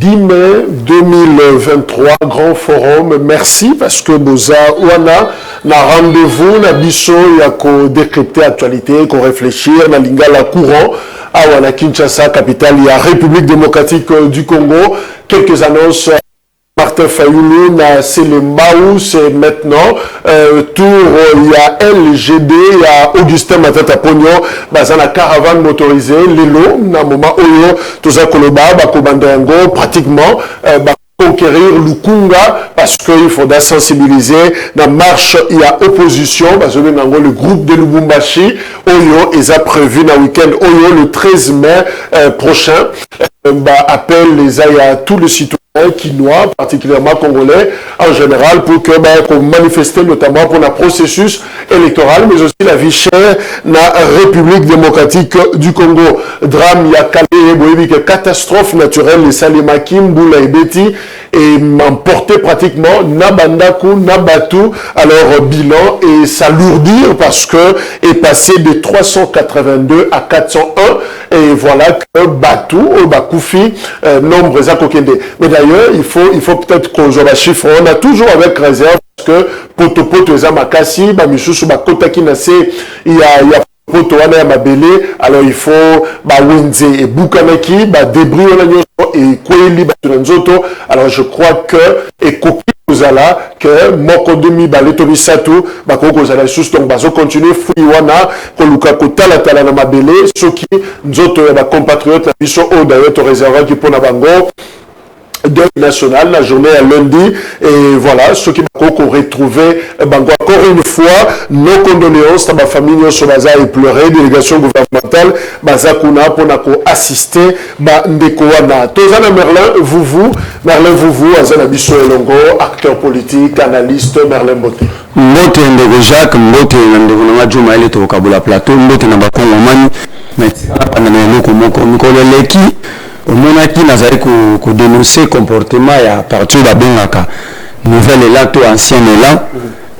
10 mai 2023, grand forum. Merci parce que Boza Ouana na rendez-vous na biso ya ko décrypter l'actualité, ko réfléchir na lingala courant à Ouana Kinshasa, capitale ya République démocratique du Congo. Quelques annonces. Martin Fayoulou na Selembaou, c'est maintenant tour il y a LGD, il y a Augustin Matata Pognon, bazana caravane motorisée, Lelo, na moment Oyo, Toza Koloba, Bakobandango, pratiquement conquérir Lukunga parce qu'il faudra sensibiliser. Dans marche, il y a opposition, le groupe de Lubumbashi, Oyo, ils ont prévu dans le week-end Oyo le 13 mai prochain. Appelle les à tous les citoyens quinois, particulièrement congolais, en général, pour que qu'on manifeste notamment pour le processus électoral, mais aussi la vie chère dans la République démocratique du Congo. Drame, il y a Calais, catastrophe naturelle, les Salimakim, Boula et Betty, et emporté pratiquement Nabandaku, Nabatu, alors bilan, et s'alourdir parce que est passé de 382 à 401, et voilà que Batu, Bakoufi, nombre Zakokende. Mais d'ailleurs, il faut peut-être qu'on joue la chiffre, on a toujours avec réserve, parce que Poto Zamakasi, Bamishusu, Bakotaki Nase, il y a Poto Wana Mabele, alors il faut Wenze et Bukanaki, Debris et Kweli Batunanzoto. Alors je crois que et Koki Kozala que Mokodemi Baleto Bisatu Bako Kozala sous donc bazo continuer Fouiwana Koluka Kotala Tala na Mabele ceux qui Nzoto ya compatriotes na biso o d'ailleurs to réservoir qui pona bango de national, la journée à lundi, et voilà, ceux qui ont retrouvé, encore une fois, nos condoléances à ma famille, sur Baza et pleurer, délégation gouvernementale, Baza Kuna, pour assister, Ndekoana. Tozana Merlin Vouvou, Azana Bisso Elongo, acteur politique, analyste, Merlin Mbote. Mbote Ndego Jacques, Mbote Ndego Namadjo Maële Tokabula Plateau, Mbote Nabako Mani, mais au monaki nazali ko dénoncer comportement à partir de bengaka nouvelle élan to ancien élan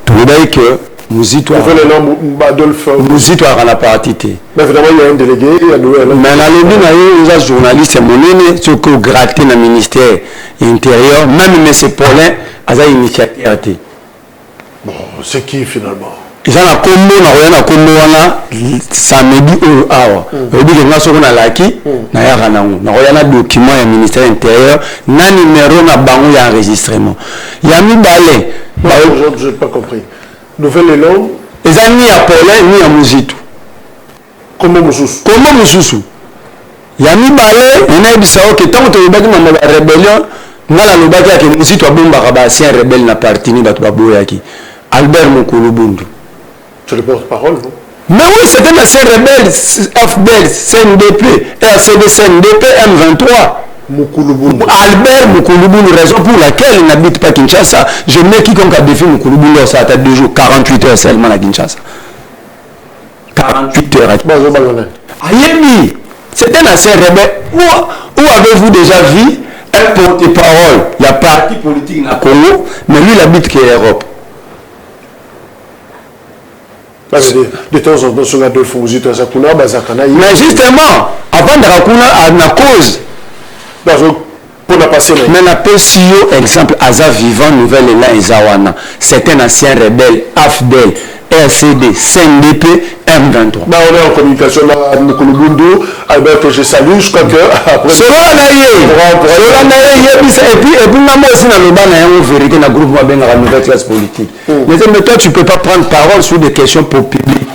tout le que Muzito nouvel élan Adolphe Muzito a la partité mais évidemment il y a un délégué mais na lobi na yo les journalistes monene ce que gratter na ministère intérieur même mais c'est Paulin aza initiateur té bon c'est qui finalement ils ont la combo wana samedi ou awa obi ke ngaso na laki na ya kanango na oyana document ya ministère intérieur na numéro na bango ya enregistrement ya mibale je n'ai pas compris nouvel élan ils ont mis à Paulin ni à Muzito comment mususu ya mibale on a dit ça que tant que obaki na rébellion na la lobaki ya ke Muzito abomba ba ancien rebelle na parti ni bato baboyaki Albert Mukulubundu. Tu le porte-parole, non? Mais oui, c'était un ancien rebelle, FDL, CNDP, RCD, CNDP, M23. Mukulubundu. Albert Mukulubundu, raison pour laquelle il n'habite pas Kinshasa. Je mets quiconque a défini Mukulubundu, ça a 2 jours, 48 heures seulement à Kinshasa. 48 heures. Ayemi, c'était un ancien rebelle. Où avez-vous déjà vu un porte-parole? Il y a parti politique dans le Congo, mais lui, il habite qu'Europe. De temps en temps, sur Adolphe Muzito à Zakuna, Bazakana. Mais justement, avant de Rakuna, à la cause. Pour la passer. Mais la PCO, exemple, Aza Vivant, Nouvelle Élan et Zawana. C'est un ancien rebelle, AFDEL, RCD, CNDP, M23. On est en communication là, Mukulubundu, Albert, que je salue, je crois que après. Et puis, moi aussi, dans le bas, on vérité dans le groupe, dans la nouvelle classe politique. Mais toi, tu ne peux pas prendre parole sur des questions pour public.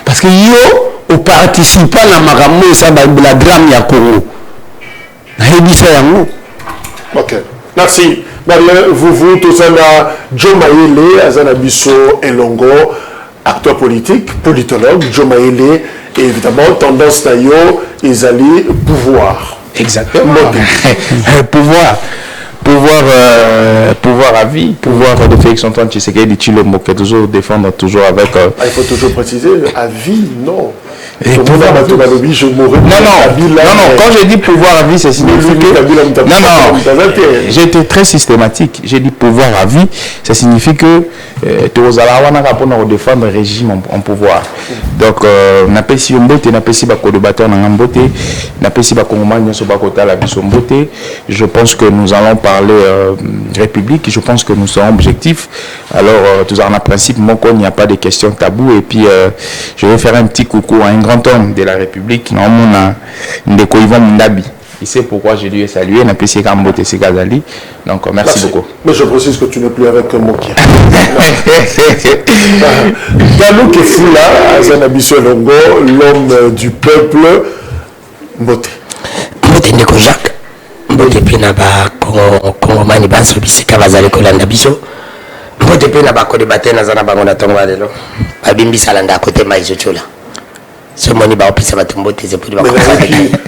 Parce que yo, au participant à Maramou, ça va la drame ya Congo. Ok. Merci. Merlin, vous, tous Joe Maïle, Azana Bisso Elongo, acteur politique, politologue, Joe Maïle, et évidemment, tendance d'ailleurs, ils allaient pouvoir. Exactement. Pouvoir à vie, pouvoir de Félix Antoine Tshisekedi Tshilombo, qui est toujours défendre toujours avec. Il faut toujours préciser, à vie, non. Et pouvoir à vie, je mourrai. Non, quand je dis pouvoir à vie, c'est signifie que. Non, j'ai été très systématique. J'ai dit pouvoir à vie, ça signifie que tu vas défendre le régime en pouvoir. Donc, n'a pas si on botte, n'a pas si bakodebateur n'a botte, n'a pas si bakongomani n'a pas kota la biso botte. Je pense que nous allons parler République. Je pense que nous sommes objectifs. Alors, tout en principe, mon il n'y a pas de questions taboues. Et puis, je vais faire un petit coucou à un grand homme de la République. Normalement, Ndeko Yvan Mundabi. Il sait pourquoi je lui ai salué. N'a pas si Kambote Segazali. Donc, merci beaucoup. Mais je précise que tu n'es plus avec Mokia. Galou Kefula, Azanabiso Longo, l'homme du peuple, Mbote. Mbote Ndeko Jacques. Mbote Pena ba Kongomani Banso Bisika Bazale Kolanda Biso. Mbote Pena ba Kodebate Nazana Bangonda Tonga Lelo. Babimbi Salanda côté Maizo Chola. Ce moni ba opisa batumbote ze pour ba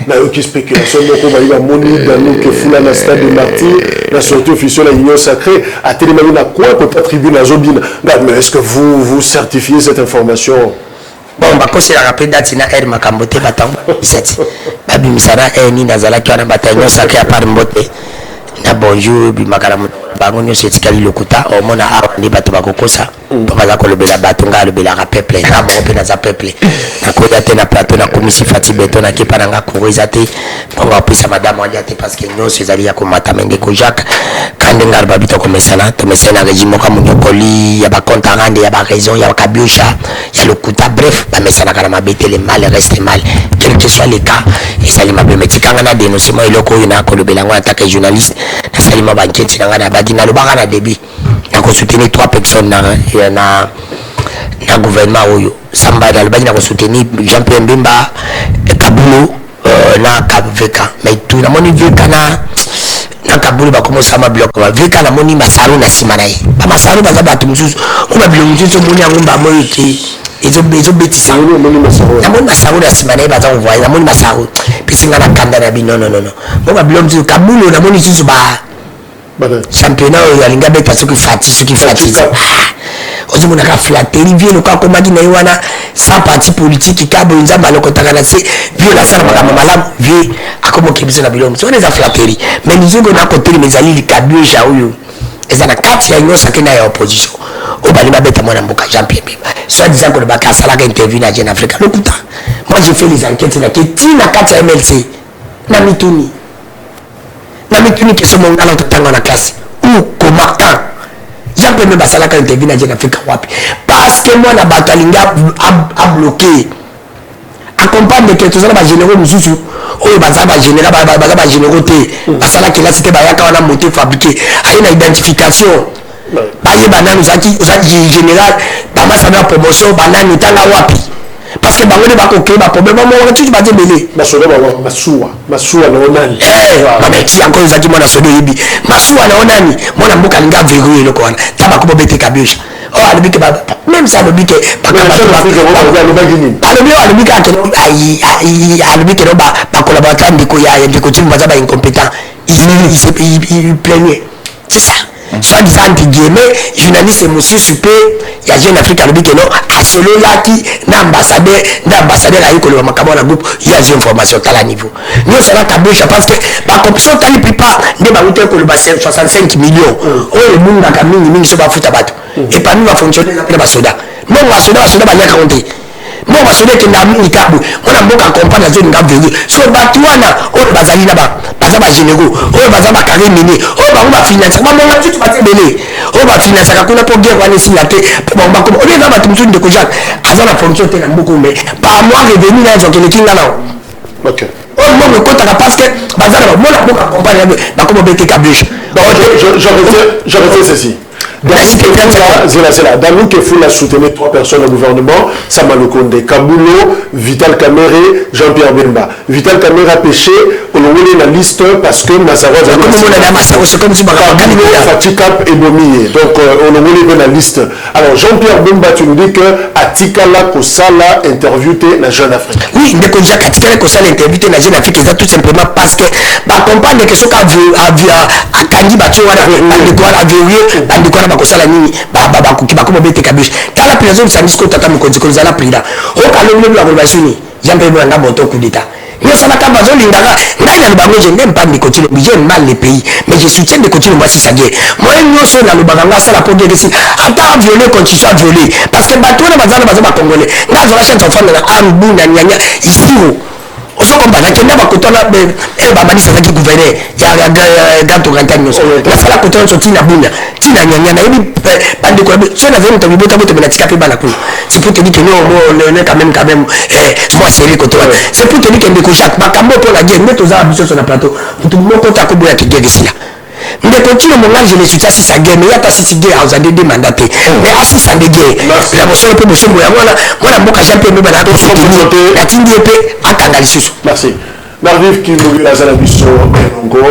na yoki spéculation moko ba iba moni Galou Kefula na stade de Martyr, la sortie officielle à l'Union sacrée a télémané na quoi contre tribune à Zobina. Mais est-ce que vous certifiez cette information? Bon, je vais rappeler date na air makambote batang 17. Babi misara ni nazala ki wana batanyo sacré à part mbote. Na bonjour bi makala bango nyo setikali lokuta o mona awa ni bato bakokosa to baza ko lobela bato nga lobela ka peuple na mo pe na za peuple na ko date na plateau na komisi fati beto na kepa nga koriza te pour apisa madame wanja te parce que nyo sezali ya ko matamende ko Jacques kande ngar babito ko mesana to mesana régime ka munyo koli ya ba kontarande ya ba raison ya ka biosha ya lokuta bref ba mesana kana mabete le mal reste mal quel que soit le cas et ça li mabe metikanga na dénoncement iloko ina ko lobela ngwa attaque journaliste na salima banquete nga na badi na lobaka na début na ko soutenir 3 personnes na gouvernement oyo samba na lobaki na ko soutenir Jean-Pierre Mbemba Kabulo na Veka mais tout na moni Veka na Kabulo ba komo sama bloc ba Veka na moni Masaru na simanaye ba Masaru ba za batu mususu o ba bilo mususu moni ngomba moyo ki ezo betisa na moni Masaru na simanaye ba za voyer na moni Masaru pisinga na kanda na bi non mo ba bilo mususu Kabulo na moni susu ba championnat ya linga beta soki fati ozomona ka flatterie vie le kako magi na wana sans parti politique kabo nzamba lokotaka na se vie la sala makama malamu vie akomo kibiso na bilomo so neza flatterie mais nizongo na côté mezali likabio ja huyo ezana kati ya nyosa kena ya opposition obali mabeta mwana mboka Jean-Pierre Mbemba soit disant que le baka sala ka interview na Jeune Afrique lokuta moi j'ai fait les enquêtes na ketina kati ya MLC na mituni que ce monde dans tanga na classe ou combattant Jean-Pierre Mbemba salaka interview na Jeune Afrique wapi parce que moi na batalinga a bloqué accompagne que tous les généraux mususu o bazaba général bazaba généraux té basala que là c'était ba yaka wana moté fabriqué a une identification ba yeba nanu zaki général ba masana promotion banani tanga wapi parce que bango ne ba ko créer ba problème mo wana tu ba débélé basoda ba masuwa na onani mais ti encore zaki mona sodo yibi masuwa na onani mona mboka linga verrouiller le kwana taba ko bete kabiocha oh alibike ba même ça alibike ba alibike alibike no ba collaborateur ndiko ya ndiko tu baza ba incompétent il plaignait c'est ça soit disant entre guillemets journaliste monsieur super ya Jeune Afrique alibike no asolo yaki na ambassadeur ayi ko le makamo na groupe ya information tala niveau nous ça la kaboucha parce que ba compétition tali pipa nde ba uté ko le 65 millions oh le monde ka mingi so ba futa bato et pas nous va fonctionner na ba soda non ba soda ba ya compter non ba soda ki na mingi kabu on mboka comprendre na zone ngabwe so bato wana o bazali na ba bazaba généraux o bazaba carré mini o ba on finance ba monga tu ba tebele o ba finance ka kuna pour guerre wana si la te ba on ba comme on est dans ba tumsu de ko Jacques azana fonction te na mboko mais par mois revenu na zo ke le kinga na OK on mo ko ta parce que bazala ba mona mboka comprendre ba ko bete kabuche je refais ceci. Dans nous qui faut la soutenir 3 personnes au gouvernement, Samalokonde, Kabulo, Vital Kamere, Jean-Pierre Mbemba. Vital Kamere a pêché, on a mis la liste parce que Massaro c'est comme si Kabulo, Fatikap et Bomie. Donc on a mis la liste. Alors Jean-Pierre Mbemba, tu nous dis que Atikala Kosala interviewé la Jeune Afrique. Oui, mais quand Jacques Atikala Kosala interviewé la Jeune Afrique, c'est tout simplement parce que ma compagne que ce qu'a vu à Kandi Batouana, à verrouiller, à bakosala nini bakuki bakoma bete kabish tala président sandisko tata mukonzi konzala président o kalomelo la relation Jean-Pierre Mbemba boto coup d'état Nous sommes à Kabazo, l'Indara. Je n'aime pas Nicotine, j'aime mal les pays. Mais je soutiens Nicotine, moi, si ça guère. Moi, nous sommes dans le Baganga, c'est la première décision. Attends, violer quand tu sois violé. Parce que bateau, on va congolais. Là, je rachète ton fond de la Ambou, Nanyanya, ici. On se comprend, il y a un côté là, et Babani, c'est qui gouverneur. Il y a un gars de Rantanyo. Il a fallu que tu sois Tina Bouna. Tina Nanyanya, il y a des problèmes. Si on avait une tabou, c'est pour te dire que nous, on est quand même, moi, c'est les côtés. C'est pour te dire qu'il y a des couchacs. Ma cambo pour la guerre, mettez aux arbres sur le plateau. Tout le monde compte à Kobo, il y a qui guerre ici là. Mais continue mon âge, je me suis dit, si ça guerre, mais il y a pas si guerre, vous avez des mandatés. Mais si ça guerre, la motion peut me changer. Moi, la boca champion, mais la tindi épée, à Kangali. Merci. N'arrive qui nous la Zalabiso,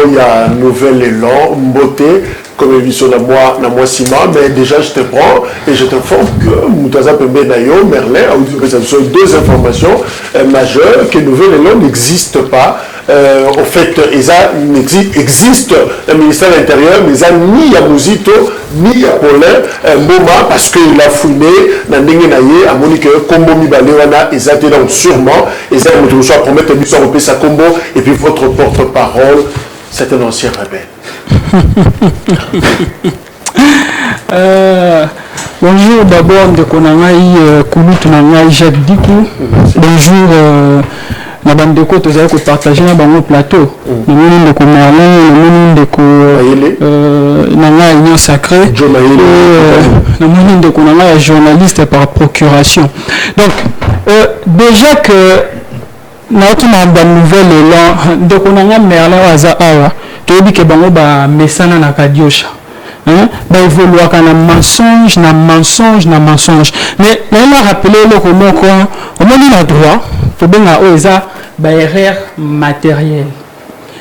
il y a un nouvel élan, beauté, comme émission dans moi, Sima, mais déjà je te prends et je t'informe que Moutaza Pembe Nayo, Merlin, ce sont deux informations majeures, que nouvel élan n'existe pas. En fait, il existe un ministère de l'Intérieur, mais il n'y a ni Yamouzito, ni Paulin Moma, parce qu'il a fouillé dans Nengenaye, à Monique, Combo Mibalewana, ils étaient donc sûrement, ils ont soit promettre de s'en sa combo, et puis votre porte-parole, c'est un ancien rebelle. Bonjour d'abord de Konangaï Kouloutou Nangaï Jacques Dikou. Bonjour. Na bandeko tozali ko partager na bango plateau na moni ndeko Marlin na moni ndeko nanga union sacrée na moni ndeko nanga journaliste par procuration. Donc déjà que na tuma ba nouvelle élan ndeko nanga Merlin waza awa toyebi ke bango ba mesana na kadiosha ba évoluer kana mensonge na mensonge mais là rappeler le comment quoi au moment na droit faut bien oza ba erreur matérielle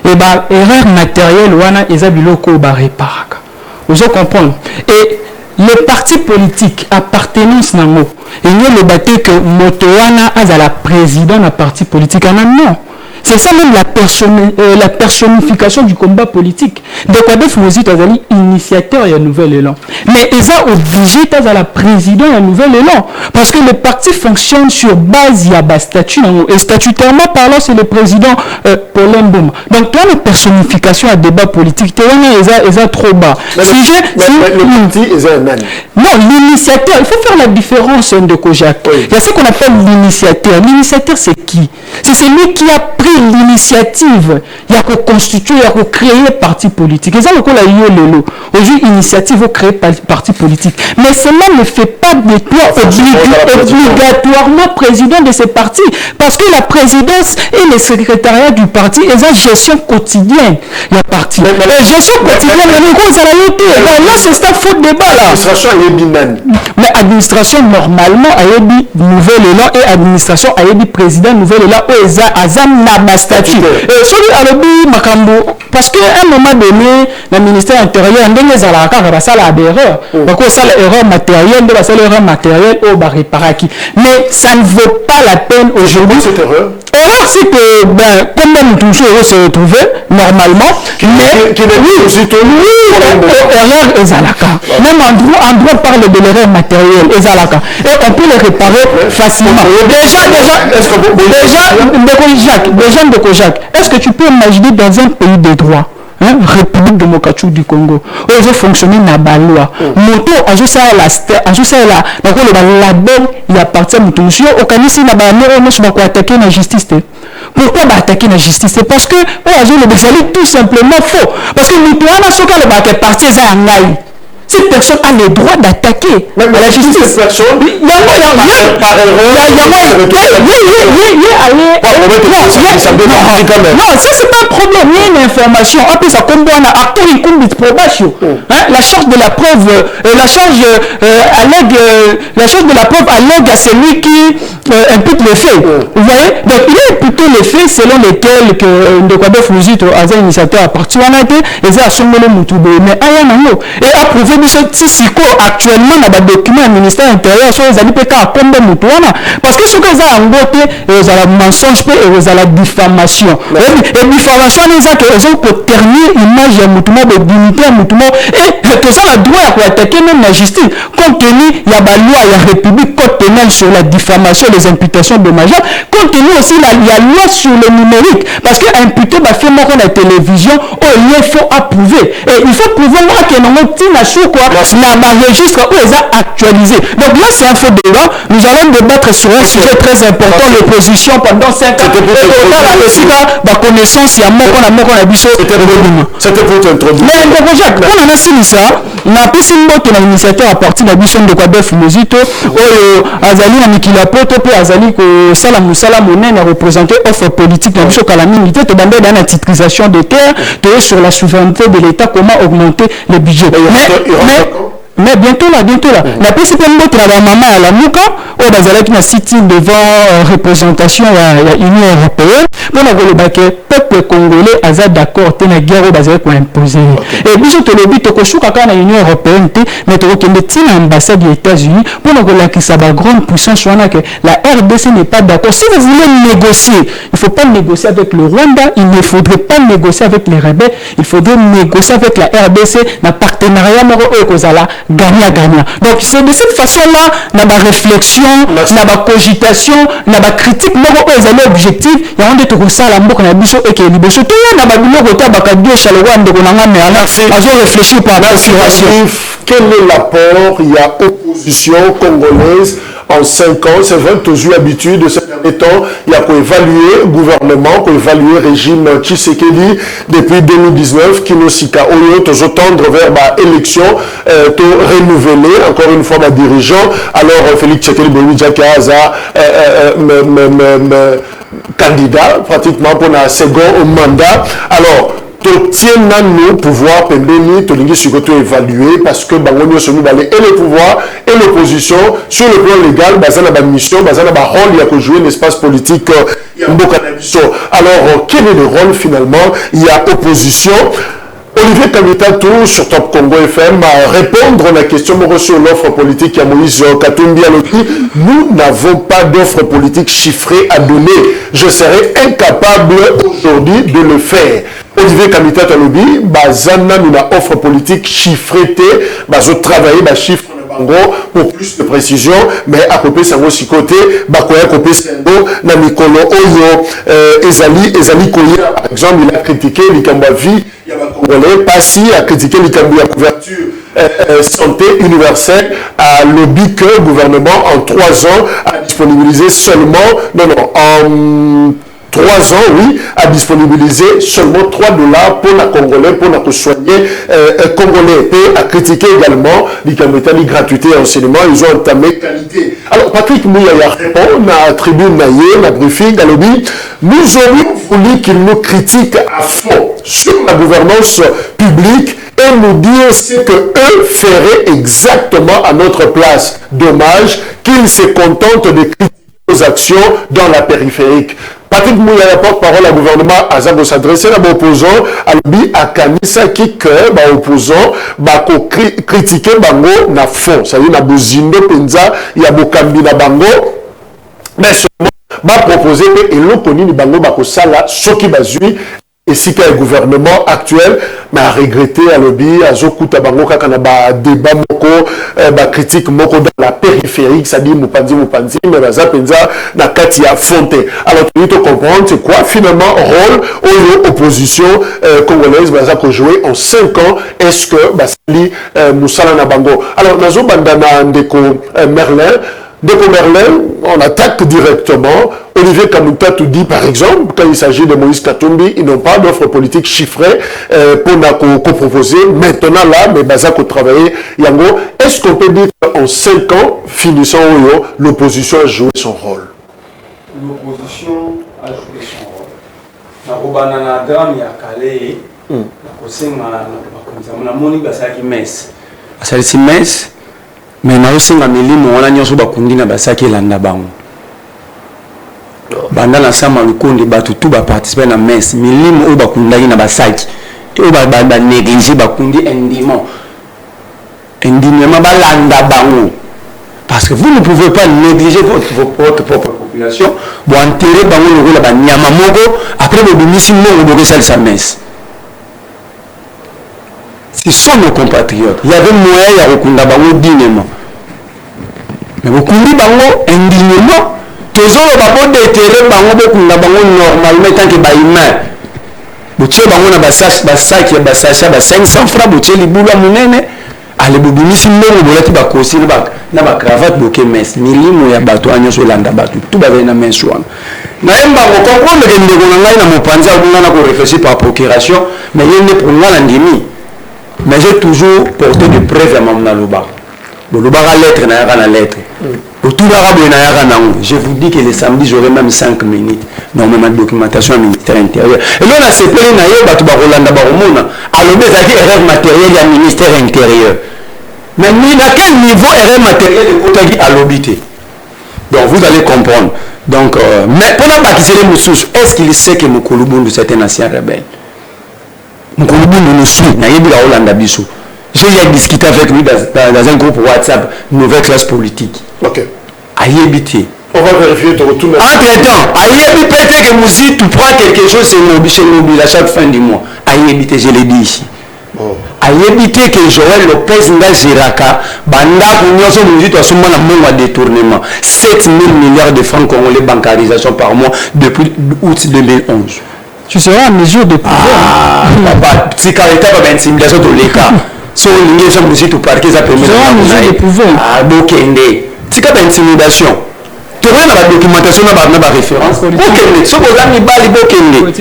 et ba erreur matérielle wana eza biloko ba réparaka vous comprenez et les partis politiques appartenance nango et nous le batté que moto wana azala président na parti politique non. C'est ça même la personnification du combat politique. De Kadef Mozit Azali, initiateur et un nouvel élan. Mais ils ont obligé à la présidente un nouvel élan. Parce que le parti fonctionne sur base, il y a des statuts. Et statutairement parlant, c'est le président Paulin Bouma. Donc, toi, la personnification à débat politique, ils ont trop bas. Le parti, ils ont un man. Non, l'initiateur, il faut faire la différence de Kojak. Il y a ce qu'on appelle l'initiateur. L'initiateur, c'est qui? C'est celui qui a pris l'initiative, il y a qu'à constituer, il y a qu'à créer parti politique. Et ça, le coup, là, il y a le aujourd'hui, initiative pour créer parti politique. Mais cela ne fait pas de toi obligatoirement président de ce parti. Parce que la présidence et le secrétariat du parti, ils ont gestion quotidienne. Il y a parti. La gestion quotidienne, là, c'est ça, faute de débat, là. L'administration a eu mais administration, normalement, a eu nouvel élan et administration a eu président nouvel élan et Azam n'a statut. Celui à l'objet Makambo, parce qu'à un moment donné, le ministère intérieur, on a ça l'erreur. Parce que ça l'erreur matérielle, ça l'erreur matérielle au Bariparaki. Mais ça ne vaut pas la peine aujourd'hui. Cette erreur? Erreur, c'est que, comme même tout se retrouver, normalement, mais, erreur est Zalaka. Même en droit parle de l'erreur matérielle est Zalaka. Et on peut le réparer facilement. Déjà, est-ce que tu peux imaginer dans un pays de droit, République démocratique du Congo, où ils ont fonctionné dans la loi, moto, la label, il appartient à tout monsieur, au Canisi, on va attaquer la justice. Pourquoi attaquer la justice? C'est parce que, le tout simplement faux. Parce que nous, on a parti à Angaï. Cette personne a le droit d'attaquer la justice. Cette personne, non, ça c'est pas un problème. Il y a une information. Après ça, comme on a acteur, il compte de probation. La charge de la preuve, la charge de la preuve allègue à celui qui impute les faits. Vous voyez? Donc il a imputé les faits selon lesquels que Ndokwabe Fouzito a un initiateur à partir de la et ça a son mot Moutoubé. Mais et approuvé tisiko actuellement na ba document ministère intérieur so ezali pe ka kombe mutu wana parce que ce que ça ngote ezala mensonge pe ezala diffamation et diffamation eza que ezo ko ternir image ya mutu mo de dignité ya mutu mo et que ça la droit à attaquer même la justice compte tenu ya ba loi ya république code pénal sur la diffamation les imputations dommageables compte tenu aussi la loi sur le numérique parce que imputer ba fait moko na télévision il faut approuver et il faut prouver moi que non tina sur quoi na ba registre où est actualisé donc là c'est un faux débat nous allons débattre sur un sujet très important l'opposition pendant 5 ans et aussi ba connaissance ya moko na biso c'était pour t'introduire mais Jacques on a signé ça na pesi mbote na initiateur à partir de biso de quoi def mozito oyo azali na mikila poto pe azali ko sala musala monene représenter offre politique na biso kala mingi te to bande dans la titrisation des terres to sur la souveraineté de l'État comment augmenter le budget mais bientôt là la principale mbote na ba mama ya la muka o bazalaki na sitting devant représentation ya Union européenne pour na koloba ke peuple congolais aza d'accord te na guerre bazali ko imposer et biso to lobi to kosuka kana Union européenne te mais to kende tina ambassade des États-Unis pour na kolakisa ba grande puissance wana que la RDC n'est pas d'accord si vous voulez négocier il faut pas négocier avec le Rwanda il ne faudrait pas négocier avec les rebelles il faudrait négocier avec la RDC na partenariat moko o kozala gagnant donc c'est de cette façon là na ba réflexion na ba cogitation na ba critique moko ezali objectif ya onde to kosala mboka na biso et que liboso to na ba biloko ta ba kadio chalwa ndeko na ngame ala azo réfléchir par la situation quel est l'apport il y a opposition congolaise en 5 ans, c'est vrai que tu as eu l'habitude de ces derniers temps, il y a qu'à évaluer le gouvernement, qu'à évaluer le régime Tshisekedi depuis 2019, qui nous sika au lieu de tendre vers l'élection, de renouveler encore une fois ma dirigeant. Alors Félix Tshisekedi Bouloudjakaza candidat pratiquement pour un second mandat. Alors tient nous pouvoir pendant tolingi surtout évaluer parce que bangonio se nous balé et le pouvoir et l'opposition sur le plan légal bazana ba mission bazana ba rôle il y a que jouer l'espace politique alors quel est le rôle finalement il y a opposition Olivier Kamitatou sur Top Congo FM à répondre à la question sur l'offre politique à Moïse Katumbi Aloki. Nous n'avons pas d'offre politique chiffrée à donner. Je serais incapable aujourd'hui de le faire. Olivier Kamitatou Alobi, bazana nous na offre politique chiffrée, bazo travailler ba chiffre pour plus de précision, mais à côté ça va aussi côté bakoya côté sendo na mikolo oyo ezali koya par exemple il a critiqué l'ikamba vie il y a Congolais passé à critiquer l'ikamba couverture santé universelle à lobby que le gouvernement en 3 ans a disponibilisé seulement en 3 ans, oui, a disponibilisé seulement $3 pour la Congolais, pour la soigner Congolais. Et a critiqué également les gratuité et enseignement, ils ont entamé qualité. Alors, Patrick Mouyaya répond à la tribune Naye, la briefing, à lobby. Nous aurions voulu qu'il nous critique à fond sur la gouvernance publique et nous dire ce qu'eux feraient exactement à notre place. Dommage qu'ils se contentent de critiquer nos actions dans la périphérique. Patrick Mouyaya porte-parole à gouvernement à Zago s'adresser à l'opposant à l'objet à Kanisa qui que opposant critiquer bango na fond ça veut dire na bozindo penza il y a bokambi na bango mais seulement proposer que eloko nini bango bakosala soki bazui et si que le gouvernement actuel m'a regretté à lobby à Zokuta Bango kaka na ba débat moko ba critique moko dans la périphérique ça dit Mupanzi mais baza penza na kati ya fonte alors tu dois comprendre c'est quoi finalement rôle ou opposition congolaise baza ko jouer en 5 ans est-ce que basali musala na bango alors nazo bandana ndeko Merlin, on attaque directement. Olivier Kamitatou dit par exemple, quand il s'agit de Moïse Katumbi, ils n'ont pas d'offre politique chiffrée pour proposer. Maintenant là, mais Bazako travailler. Yango, est-ce qu'on peut dire qu'en 5 ans, finissant l'opposition a joué son rôle? L'opposition a joué son rôle. Na drame ya Calais, na kosenga na moni basaki messe. Basaki messe. Mais na osenga milimo wana nyonso bakundi na basaki elanda bango banda na sama lukonde batu tu ba participer na messe milimo oyo bakundaki na basaki oyo ba négliger bakundi indiment indignement balanda bango. Parce que vous ne pouvez pas négliger votre propre population. Vous enterrez bango le rôle de Nyamamogo, après vous bimisi non vous devez sa messe. Ce sont nos compatriotes. Il y avait moyen de recourir bango dignement. Mais vous courez bango indignement. Toujours le babo déterrer bango beaucoup na bango normalement tant que baïma. Vous tuez bango na basac 500 francs vous tuez les boulots munene. Ale bubimisi mbongo bolati bakosi na ba cravate boke mes milimo ya bato anyoso landa bato tout ba na mensuana na emba ko comprendre que ndeko na ngai na mopanza obunga na ko réfléchir par procuration mais yende pour moi la ndimi mais j'ai toujours porté de preuves à mamna loba loba la lettre na lettre autour arabe na yaka nango je vous dis que le samedi j'aurai même 5 minutes normalement documentation au ministère intérieur et là na sepeli na yo bato ba rolanda ba romona alobe zaki erreur matérielle ya ministère intérieur. Mais à quel niveau erreur matérielle de Kotagi à l'obité? Donc vous allez comprendre. Donc, mais pour la bâtir les Moussous, est-ce qu'il sait que Moukoulouboundou c'est un ancien rebelle? Moukoulouboundou nous suit, n'a pas la Hollande Bissou. J'ai discuté avec lui dans un groupe WhatsApp, nouvelle classe politique. Ok. Aïebité. On va vérifier ton retour. Entre-temps, Aïebité que Moussi, tu prends quelque chose, c'est mobile à chaque fin du mois. Aïebité, je l'ai dit ici. Aïebité que Joël Lopez nga Giraka banda kunyoso muzito asuma na mongo détournement 7 000 milliards de francs congolais bancarisation par mois depuis août 2011. Tu seras en mesure de pouvoir. Papa, si caractère pas intimidation de l'écart. So l'ingénieur muzito parquet ça permet. Tu seras en mesure de pouvoir. Ah bokende. Si pas intimidation. Tu vois la documentation na ba référence. Bokende. So bozami bali bokende.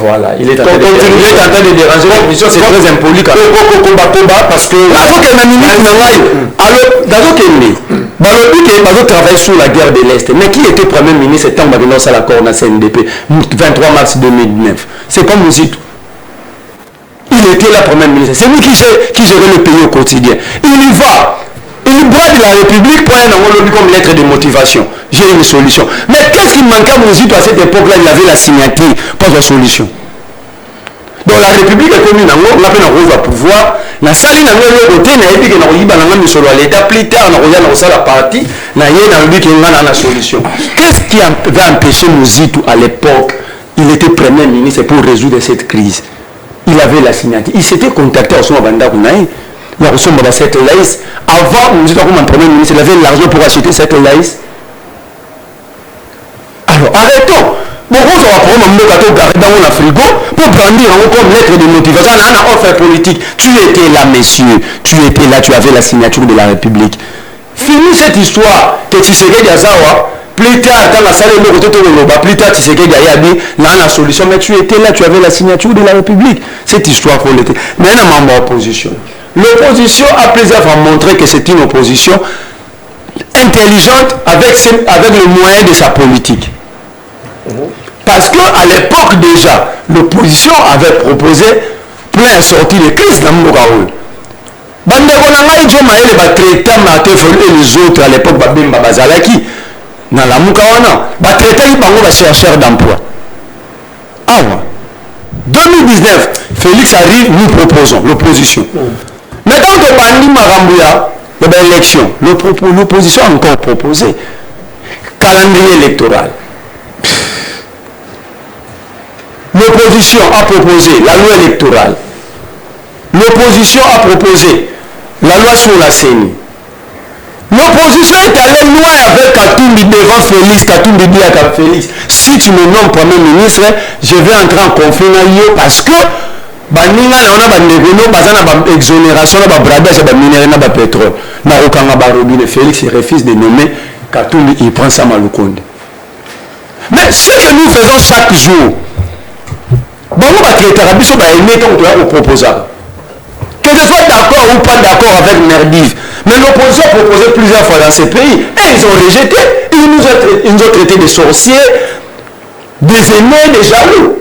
Voilà, il est en train de déranger la mission, c'est très impoli parce que alors travaille sur la guerre de l'Est, mais qui était premier ministre tant que à l'accord na CNDP 23 mars 2009? C'est pas Mouzito. Il était là premier ministre, c'est lui qui gérait le pays au quotidien. Il y va. Il brade la République pour un enveloppe comme lettre de motivation. J'ai une solution. Mais qu'est-ce qui manquait à Mouzito à cette époque-là? Il avait la signature, pas de solution. Donc la République est commune, on a peine à pouvoir. La salle n'a pas eu côté, n'a pas eu l'État plus tard, on a la partie, n'a pas la solution. Qu'est-ce qui va empêcher Mouzito à l'époque? Il était premier ministre pour résoudre cette crise. Il avait la signature. Il s'était contacté à son Banda Kounaï. Il a reçu cette laïs. Avant, nous étions comme premier ministre, il avait l'argent pour acheter cette laïs. Alors, arrêtons. Beaucoup de garder dans mon frigo pour brandir comme lettre de motivation. On a offre politique. Tu étais là, messieurs. Tu étais là, tu avais la signature de la République. Finis cette histoire que tu sais que Yazawa. Plus tard, dans la salle de l'autre, plus tard, tu sais que Yayabi, là, la solution. Mais tu étais là, tu avais la signature de la République. Cette histoire qu'on était. Mais il y a un membre opposition. L'opposition a plusieurs fois montré que c'est une opposition intelligente avec le moyen de sa politique. Parce qu'à l'époque déjà, l'opposition avait proposé plein de sorties de crise dans le Mouraoul. Et les autres à l'époque, dans la Moukawana, ils chercheurs d'emploi. Ah ouais. 2019, Félix arrive, nous proposons l'opposition. Mais dans le Bandi Marambouya, il y a l'élection. L'opposition a encore proposé calendrier électoral. L'opposition a proposé la loi électorale. L'opposition a proposé la loi sur la CENI. L'opposition est allée loin avec Katumbi devant Félix. Katumbi dit à Félix, si tu me nommes Premier ministre, je vais entrer en conflit parce que baninga on a bandegono bazana ba exonération na ba bradage ba minerai na ba pétrole na okanga ba robinet. Félix refuse de nommer Katumbi, il prend ça Malukonde. Mais ce que nous faisons chaque jour, bon on va traiter à biso ba aimer tant que on propose. Que je sois d'accord ou pas d'accord avec Merdiv, mais l'opposition a proposé plusieurs fois dans ce pays et ils ont rejeté. Ils nous ont traité de sorciers, des ennemis, des jaloux.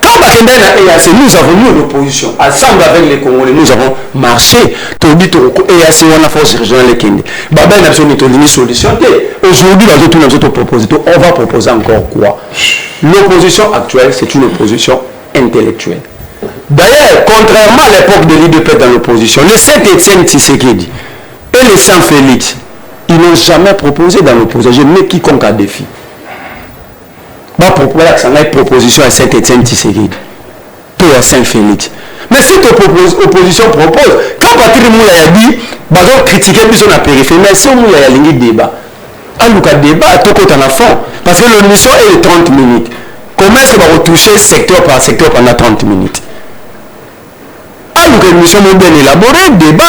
Quand nous avons mis l'opposition, ensemble avec les Congolais, nous avons marché. Et à ce moment-là, force régionale Kende. Babel n'a pas une solution. Aujourd'hui, on va proposer encore quoi? L'opposition actuelle, c'est une opposition intellectuelle. D'ailleurs, contrairement à l'époque de l'IDP dans l'opposition, les Saint-Étienne Tshisekedi et les Saint-Félix, ils n'ont jamais proposé dans l'opposition. Je mets quiconque à défi. Voilà que ça n'a une proposition à Saint-Étienne Tshisekedi. Tout à Saint-Félix. Mais cette opposition propose, quand Patrick Moula a dit, bah donc critiquer plus sur la périphérie, mais si Moula a un débat, en tout cas débat, tout côté en fond, parce que l'émission est de 30 minutes. Comment est-ce qu'on va retoucher secteur par secteur pendant 30 minutes? Donc l'émission est bien élaborée, débat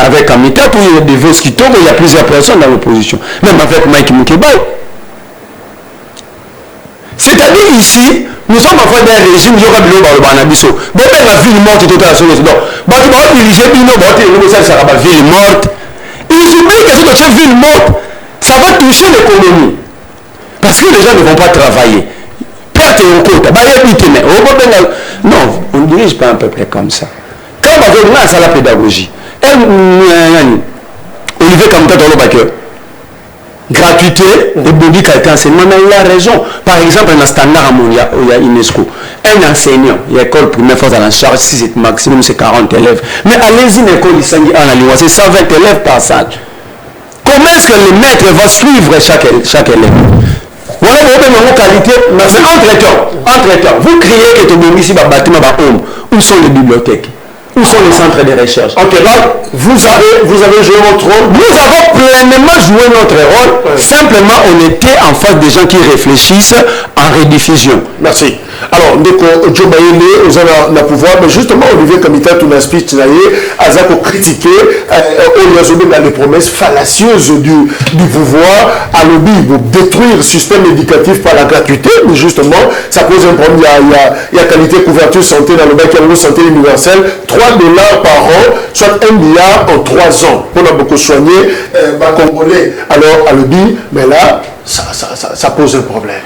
avec Amita pour des votes qui tombent, il y a plusieurs personnes dans l'opposition, même avec Mike Mukeba. C'est-à-dire ici, nous sommes en fait d'un régime, il y aura de l'eau dans le Banabiso. Bon, ben la ville morte est totale sur les autres. Bon, tu vas diriger Bino, bon, ça sera la ville morte. Ils oublient que cette ville morte, ça va toucher l'économie. Parce que les gens ne vont pas travailler. Perte au côté, non, on ne dirige pas un peuple comme ça. Quand on va faire la pédagogie, Olivier Kamta dans le bac, gratuité et body qualité enseignement, il a raison. Par exemple, un standard à Monia, il y a UNESCO, un enseignant, il y a école primaire, force à la charge, si c'est maximum, c'est 40 élèves. Mais allez-y, une école, c'est 120 élèves par salle. Comment est-ce que le maître va suivre chaque élève? Voilà, vous avez qualité, mais c'est entre-temps. Vous criez que tu ici, bâtiment, où sont les bibliothèques? Où sont les centres de recherche? Ok, là, vous avez joué votre rôle. Nous avons pleinement joué notre rôle. Simplement, on était en face des gens qui réfléchissent en rediffusion. Merci. Alors, Ndeko Joe Bayele, vous avez le pouvoir, mais justement, Olivier Kamita, tout l'aspect, a critiqué les promesses fallacieuses du pouvoir à lobby pour détruire le système éducatif par la gratuité, mais justement, ça pose un problème. Il y a qualité couverture santé dans le bac, il y a une santé universelle, $3 par an, soit $1 milliard en 3 ans. On a beaucoup soigné Congolais. Alors, à lobby, mais là, ça pose un problème.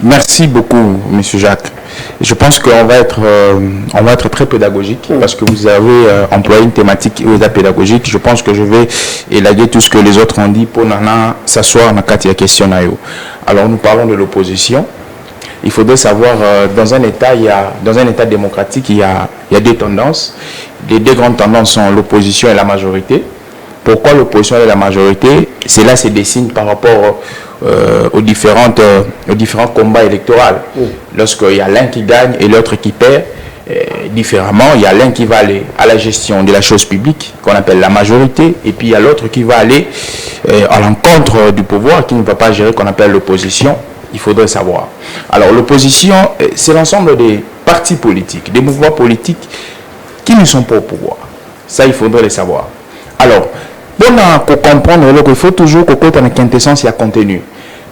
Merci beaucoup, M. Jacques. Je pense qu'on va être très pédagogique parce que vous avez employé une thématique pédagogique. Je pense que je vais élaguer tout ce que les autres ont dit pour s'asseoir dans la question. Alors, nous parlons de l'opposition. Il faudrait savoir, dans un État démocratique, il y a deux tendances. Les deux grandes tendances sont l'opposition et la majorité. Pourquoi l'opposition et la majorité? Cela se dessine par rapport aux différents combats électoraux. Lorsqu'il y a l'un qui gagne et l'autre qui perd, différemment, il y a l'un qui va aller à la gestion de la chose publique, qu'on appelle la majorité, et puis il y a l'autre qui va aller à l'encontre du pouvoir, qui ne va pas gérer, qu'on appelle l'opposition. Il faudrait savoir. Alors l'opposition, c'est l'ensemble des partis politiques, des mouvements politiques qui ne sont pas au pouvoir. Ça, il faudrait le savoir. Alors, pour comprendre, il faut toujours que quand on a quintessence, il y a contenu.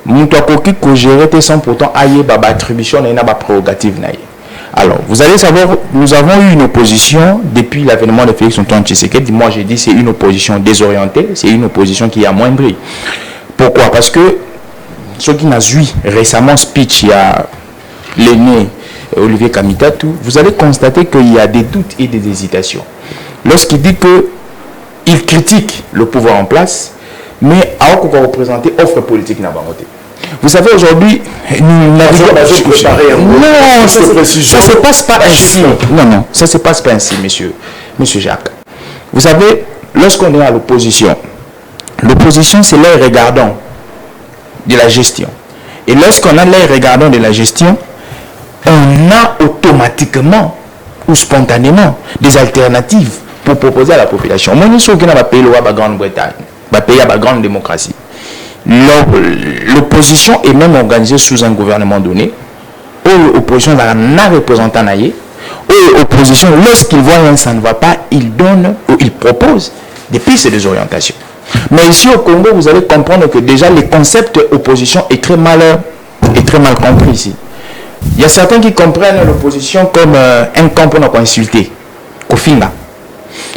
Nous avons gérer sans pourtant ailler attribution et prérogative. Alors, vous allez savoir, nous avons eu une opposition depuis l'avènement de Félix Antoine Tshisekedi. Moi, j'ai dit c'est une opposition désorientée, c'est une opposition qui est amoindrie. Pourquoi? Parce que ceux qui n'ont vu récemment speech, il y a l'aîné Olivier Kamita, vous allez constater qu'il y a des doutes et des hésitations. Lorsqu'il dit qu'il critique le pouvoir en place, mais à quoi représenter offre politique n'a pas voté. Vous savez, aujourd'hui, nous n'arrivons pas à se préparer. Non, ça ne se passe pas ainsi. Non, ça ne se passe pas ainsi, monsieur Jacques. Vous savez, lorsqu'on est à l'opposition, l'opposition, c'est l'œil regardant de la gestion. Et lorsqu'on a l'œil regardant de la gestion, on a automatiquement ou spontanément des alternatives pour proposer à la population. Moi, nous sommes dans le pays de la Grande-Bretagne, le pays de la grande démocratie. L'opposition est même organisée sous un gouvernement donné, où l'opposition a un représentant, où l'opposition, lorsqu'il voit ça ne va pas, il donne ou il propose des pistes et des orientations. Mais ici au Congo, vous allez comprendre que déjà le concept opposition est très mal compris ici. Il y a certains qui comprennent l'opposition comme un camp pour nous insulter.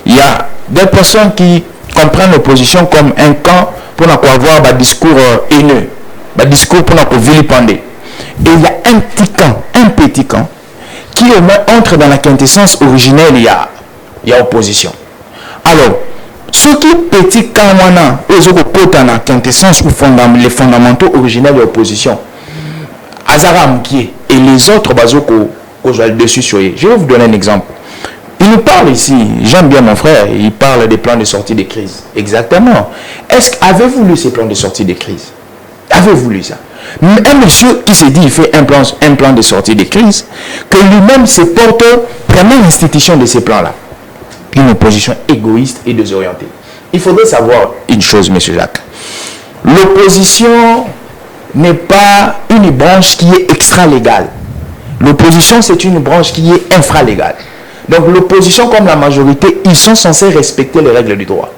Il y a des personnes qui comprennent l'opposition comme un camp pour nous avoir un discours haineux, un discours pour nous vilipender. Et il y a un petit camp qui au moins entre dans la quintessence originelle, il y a opposition. Alors, ceux qui petit camp ils ont dans la quintessence ou les fondamentaux originels de l'opposition, Azara Moukié et les autres dessus sur eux. Je vais vous donner un exemple. Il nous parle ici, j'aime bien mon frère, il parle des plans de sortie de crise. Exactement. Avez-vous lu ces plans de sortie de crise? Avez-vous lu ça? Un monsieur qui s'est dit il fait un plan de sortie de crise, que lui-même se porte vraiment l'institution de ces plans-là. Une opposition égoïste et désorientée. Il faudrait savoir une chose, monsieur Jacques. L'opposition n'est pas une branche qui est extra-légale. L'opposition, c'est une branche qui est infra-légale. Donc l'opposition comme la majorité, ils sont censés respecter les règles du droit.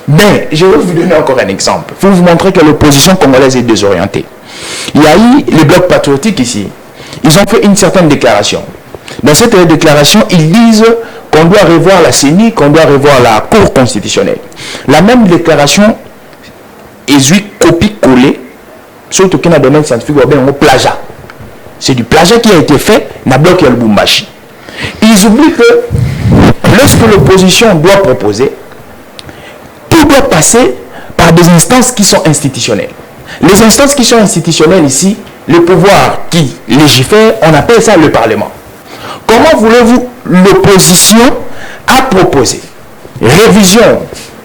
Mais je vais vous donner encore un exemple. Pour vous montrer que l'opposition congolaise est désorientée. Il y a eu les blocs patriotiques ici. Ils ont fait une certaine déclaration. Dans cette déclaration, ils disent qu'on doit revoir la CENI, qu'on doit revoir la Cour constitutionnelle. La même déclaration est copie-collée, surtout qu'il y a un domaine scientifique au plagiat. C'est du plagiat qui a été fait dans le bloc Lubumbashi. Ils oublient que lorsque l'opposition doit proposer, tout doit passer par des instances qui sont institutionnelles. Les instances qui sont institutionnelles ici, le pouvoir qui légifère, on appelle ça le Parlement. Comment voulez-vous l'opposition a proposé révision,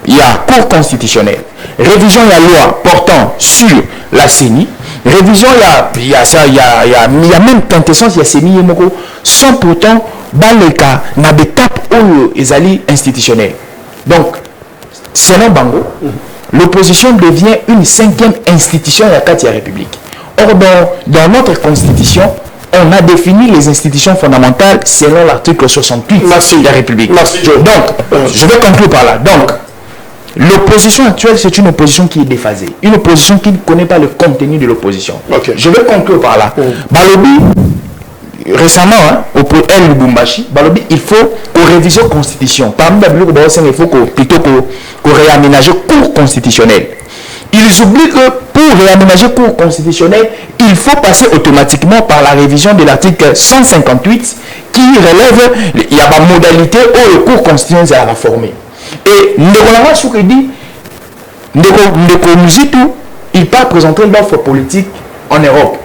il y a Cour constitutionnelle, révision de la loi portant sur la CENI, révision, il y a même quintessence, il y a CENI, sans pourtant, dans le cas, il y a des étapes où ils allaient institutionnels. Donc, selon Bango, l'opposition devient une 5e institution de la Katia République. Or, dans notre constitution, on a défini les institutions fondamentales selon l'article 68 de la République. Merci, Joe. Donc, je vais conclure par là. Donc, l'opposition actuelle, c'est une opposition qui est déphasée. Une opposition qui ne connaît pas le contenu de l'opposition. Okay. Je vais conclure par là. Balobi, récemment, au L. Lubumbashi, Balobi, il faut qu'on révise la constitution. Parmi les il faut plutôt qu'on réaménage la Cour constitutionnelle. Ils oublient que pour réaménager la Cour constitutionnelle, il faut passer automatiquement par la révision de l'article 158 qui relève, il y a une modalité où le Cour constitutionnelle est réformé. Et Ndeko Soukedi, Ndeko Muzitu, il part présenter l'offre politique en Europe.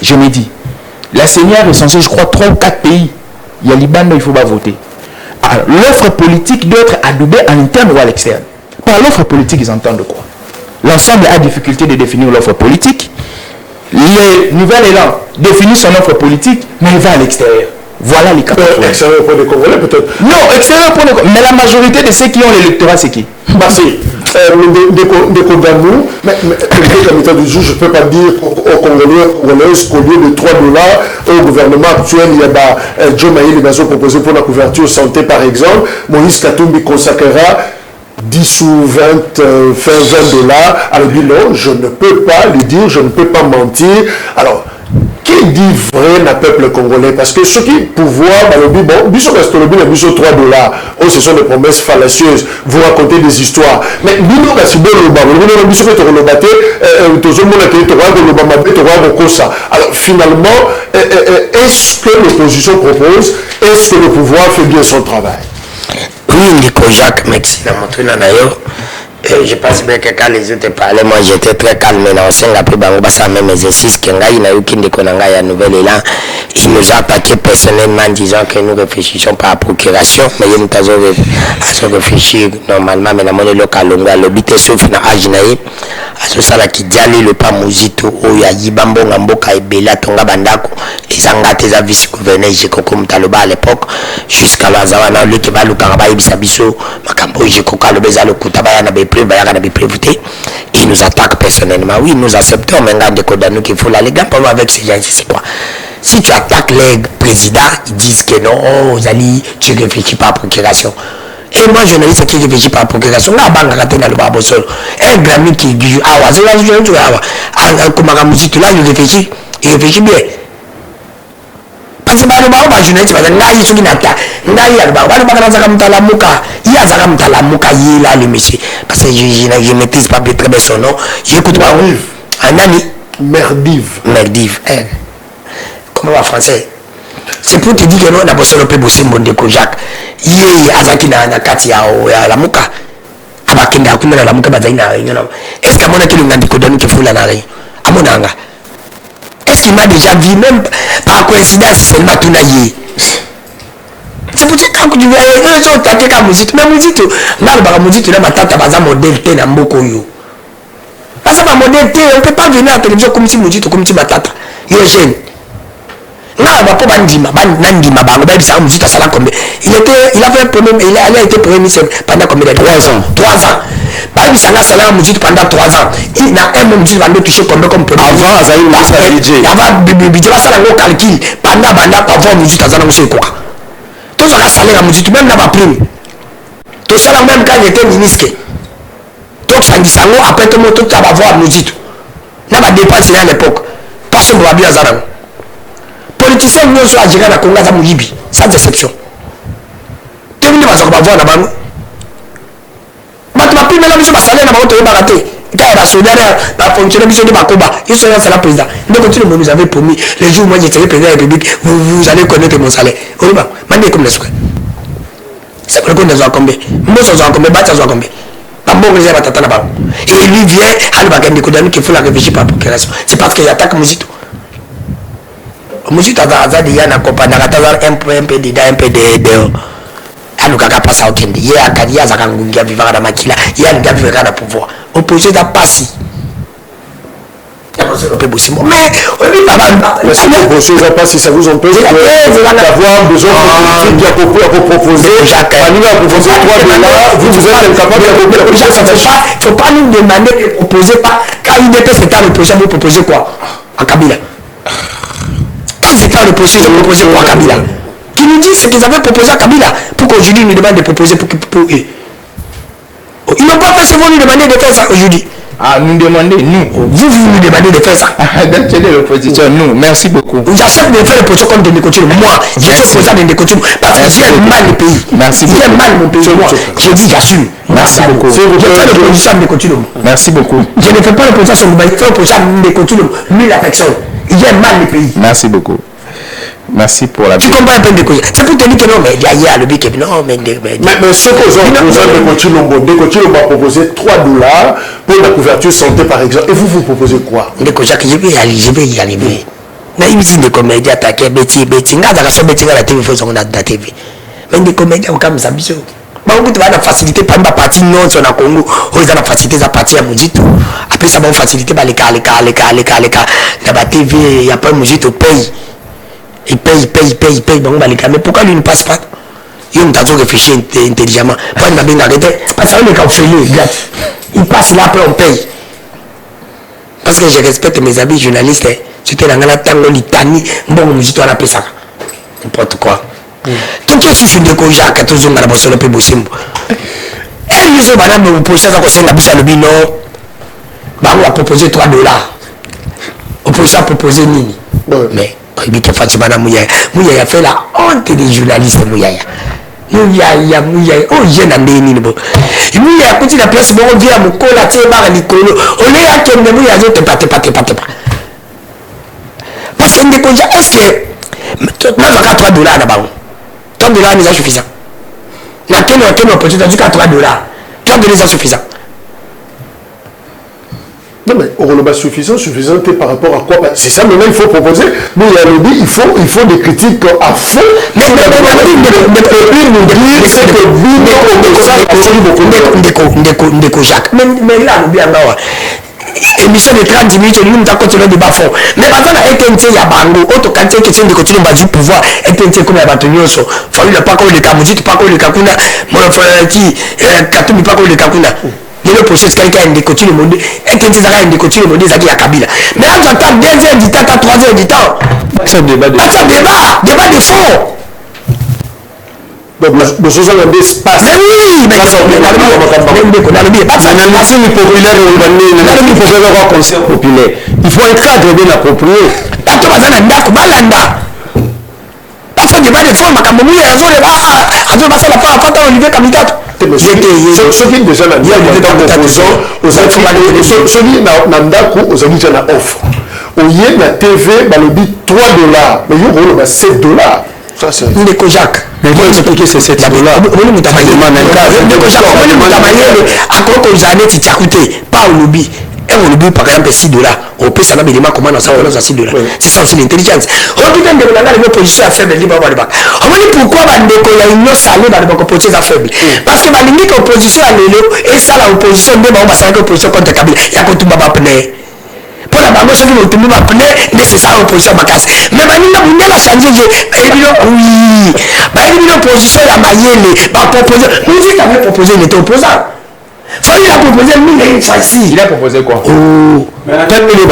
Je me dis, la CENI est censée, je crois, 3 ou 4 pays. Il y a Liban, il faut pas voter. Alors, l'offre politique doit être adoubée à l'interne ou à l'externe. Par l'offre politique, ils entendent de quoi? L'ensemble a difficulté de définir l'offre politique. Le nouvel élan définit son offre politique, mais il va à l'extérieur. Voilà les cas. Extérieur pour les Congolais, peut-être. Non, extérieur pour les Congolais. Mais la majorité de ceux qui ont l'électorat, c'est qui? Merci. Des Kodamou, mais comme état du jour, je ne peux pas dire aux Congolais qu'au lieu de $3, au gouvernement actuel, il y a Joe Maïli, les maisons proposées pour la couverture santé, par exemple. Moïse Katumbi consacrera 10 ou 20, $20. Alors, non, je ne peux pas le dire, je ne peux pas mentir. Alors, qui dit vrai n'a peuple congolais? Parce que ce qui pouvoir, bon, biso restolobi na biso $3. Oh, ce sont des promesses fallacieuses. Vous racontez des histoires. Mais bino kasibo loba, bino biso ke tolobate, tozo mona ke tolobate mabe tolobate ça. Alors finalement, est-ce que l'opposition propose? Est-ce que le pouvoir fait bien son travail? Oui, Nico Jacques, merci d'avoir d'ailleurs. Je pense bien que quand les autres parlaient, moi j'étais très calme. Dans le après Bango, ça même exercice qu'il y a eu qui a nouvel élan. Il nous a attaqué personnellement en disant que nous réfléchissons par procuration, mais il nous a réfléchi normalement. Mais dans le local, le but est sauf dans Ajinaï. À ce ça qui dialogue le pas Muzito, où il y a Yibambo, Ngamboka et Bela, Tonga Bandako, les Angates, les vice-gouverneurs, j'ai comme Taloba à l'époque, jusqu'à la Zawana, le Keba, le Karabaï, Bisabiso, Makambo, j'ai Koka, le Béza, le Koutabaya, il nous attaque personnellement. Oui, nous acceptons maintenant des codes nous qu'il faut là. Les gars, pas avec ces gens, c'est quoi? Si tu attaques les présidents, ils disent que non, oh, Zali, tu réfléchis pas à procuration. Et moi, journaliste qui réfléchit pas à procuration, là, un Grammy qui dit, ah, c'est là, il réfléchit bien. Parce que les journalistes, parce que je maîtrise pas très bien son nom. J'écoute pas. Merdive. Comment en français? C'est pour te dire que nous, on a bossé le peu bossé mon déco Jacques. Azaki na Katia la Muka. Abakinda kumena la Muka bazaina réunion. Est-ce que mon qui nous a dit que nous qui fout la réunion? Amonanga. Est-ce qu'il m'a déjà vu même par coïncidence seulement tout naïe. C'est pour dire que quand tu veux eux ont attaqué comme Muzito, mais Muzito là le Muzito là ma tante baza modèle T na mboko yo. Parce que ma modèle T on peut pas venir à la télévision comme si Muzito comme si Matata. Il est jeune. Là va pas bandima bandima bango ba bisa Muzito sala combien. Il a fait premier il a été premier ministre pendant combien de 3 ans. 3 ans. Ba bisa na sala Muzito pendant 3 ans. Il n'a un Muzito va toucher combien comme premier. Avant ça il a budget. Avant budget va sala ngo calcul pendant avant Muzito sala ngo quoi. Tous on a salaire à Muzito même n'a pas prime. Tout ça même quand il était ministre. Donc ça dit ça après tout le monde tout va voir Muzito. N'a pas dépassé à l'époque. Personne ne va bien Zarang. Politiciens nous sont à gérer la Congo à Moulibi, sans exception. Tu veux dire que va voir là-bas. Ma prime là, je vais salaire là-bas, tu vas rater. Quand il va se donner la fonctionnaire qui se dit Bakoba, ils sont là, c'est la président. Mais quand tu nous avais promis, les jours où moi j'étais président de la République, vous allez connaître mon salaire. Oui, bah, mandez comme les souhaits. C'est pour le compte des gens combien. Moi, je suis combien, bâtiment sont combien. Pas bon, les gens vont là-bas. Et lui vient, il va gagner des coups d'amis qu'il faut la réfléchir par la population. C'est parce qu'il attaque Muzito. Muzito a dit un compagnie, un peu de alukaka pasa okende ye akadi azaka ngungia vivara na makila ye alinga vivara na pouvoir opposé da passi mais opposé da passi ça vous empêche d'avoir besoin de proposer Anima a proposé 3 $, vous êtes incapable de proposer. Faut pas nous demander de proposer pas quand UDP c'est le projet vous proposez quoi à Kabila quand c'est le projet vous proposez quoi à Kabila qui nous dit ce qu'ils avaient proposé à Kabila pour qu'aujourd'hui nous demande de proposer pour eux. Ils n'ont pas fait ce que vous nous demandez de faire ça aujourd'hui. Ah, nous demandez, nous. Vous nous demandez de faire ça. Donc, c'est l'opposition, nous. Merci beaucoup. J'accepte de faire l'opposition comme des Nécotiles. Moi, je suis opposant des Nécotiles parce que j'aime mal le pays. Merci beaucoup. J'aime mal mon pays. Moi, je dis, j'assume. Merci beaucoup. Je fais l'opposition à Nécotiles. Merci beaucoup. Je ne fais pas l'opposition sur le pays. Je fais l'opposition à Nécotiles. Lui, la personne. J'aime mal le pays. Merci beaucoup. Merci pour la. Tu comprends un peu de quoi. C'est pour te dire que non, mais il y a le bic. Non, mais ce qu'aux gens Nécotiles m'a proposé 3 $ pour la couverture santé par exemple. Et vous proposez quoi? Nécotiles, je vais y arriver. Na imiti des comédiens attaqués, Betty, n'a pas sorti la TV, faut qu'on a la TV. Mais des comédiens au Cam Sabiso. Bah, on peut avoir la facilité par ma partie non sur la Congo, on a la facilité à partir à Muzito. Après ça, on facilité par les cas. La TV, il n'y a pas Muzito paye. Il paye, bon, mais pourquoi lui ne passe pas? Il a toujours réfléchi intelligemment. Pourquoi il m'a bien arrêté? Parce que il passe là, après on paye. Parce que je respecte mes amis journalistes. C'était dans la tango, litanie, bon, Muzito a appelé ça. N'importe quoi. Donc, tu as su de quoi j'ai 14 ans dans la bosse, on peut bosser. Et nous sommes madame, vous posez ça, on a le bino. On a proposé 3 $. Opposition a proposé Nini. Mais. Il y a fait la honte des journalistes. Mouya, oh, j'ai un déni. Il a coûté la place, bon, on vient à mon col, à Thébar, à Nicolo. On est à qui on a dit, pas. Parce que déjà, est-ce que. Moi, j'ai 3 $ là-bas. 3 $ n'est suffisant. Laquelle opportunité, tu as 3 $. 3 $ c'est suffisant. Non mais on le suffisant par rapport à quoi? C'est ça maintenant il faut proposer. Mais il y a le dit, il faut des critiques à fond. Mais là, émission de 30 minutes, nous avons continué de bas fond. Mais maintenant, la RTNT, il y a Bango, autre quantité qui est de continuer à pouvoir, RTNT comme il y a Batonioso, il faut le pas comme le Kamuzit, pas comme le Kakuna, mon frère qui, Katumi, pas comme le Kakuna. Les procès quelqu'un a décoté le monde, RTNT a décoté le monde, il y a Kabila. Mais là, tu entends 2 heures du temps, 3 heures du temps. C'est un débat de fond. Donc, nous sommes dans des espaces. Mais oui, mais conseil populaire. Il faut un cadre bien approprié. Ceux qui déjà n'a offre. Au yé na TV, bah le dit 3 $. Mais il y a 7 $. Ça c'est. Il est Kojak. Mais il faut expliquer ces 7 $. À quoi que vous allez t'y écouter, pas au lobby. on le but par exemple $6 on peut ça élément comment on s'appelle $6 c'est ça aussi l'intelligence on dit que dans la position faible libre on dit pourquoi bandeko ya union salé dans la position faible parce que balingi que opposition à l'élo et ça la opposition de ba ça opposition contre Kabila ya ko tumba ba pne pour la bango ce qui va tumba ba pne nécessaire opposition makasi mais baninga bundela changer et oui ba une opposition ya mayele ba proposer nous dit qu'avait proposé il était opposant. Il a proposé 1000 facile. Il a proposé quoi? Oh. Mais attendez les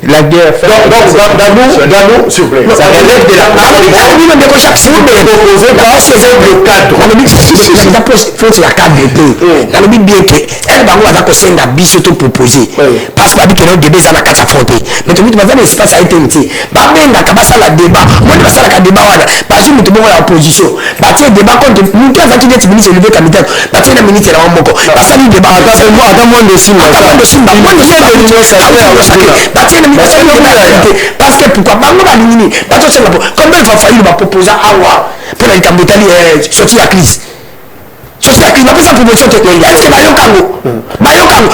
la guerre fait Dano, s'il vous plaît. Ça relève de la parce que la débat ça la carte affronter mais tu vas dans espace a été été ba benga kabasa la débat moi je vais la débat wana parce que tu la opposition ba tu débat contre nous qui avons été ministre levé candidat ba tu na ministre la moko ba ça le débat attends moi le signe parce que pourquoi bango ba nini ba to c'est comme il va falloir ba proposer awa pour la cambotali sortir la crise. Je sais qu'il n'a pas sa promotion technique. Est-ce que Bayokango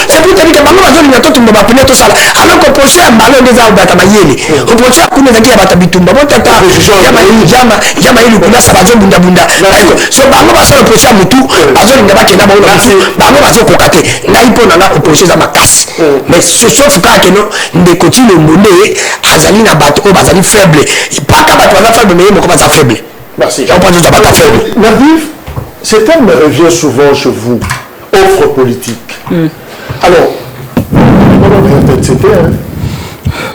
c'est pour te dire que Bango va donner tout le monde tout ça. Alors qu'on projet un ballon des arbres à Tamayele. On projet à Kouné qui a Batabitumba. Bon, tata, Yama il a sa base bunda bunda. So Bango va faire le projet à Moutou. Bazo n'inga pas qu'il a Bango va se cocater. Naïpo n'a pas projet à ma casse. Mais ce sauf cas que non, ne continue le monnaie. Azali n'a pas trop, Azali faible. Pas qu'à battre la faible, mais il m'a pas faible. Merci. J'en pense que ça va pas faible. Naviv, ce terme revient souvent chez vous, offre politique. Alors,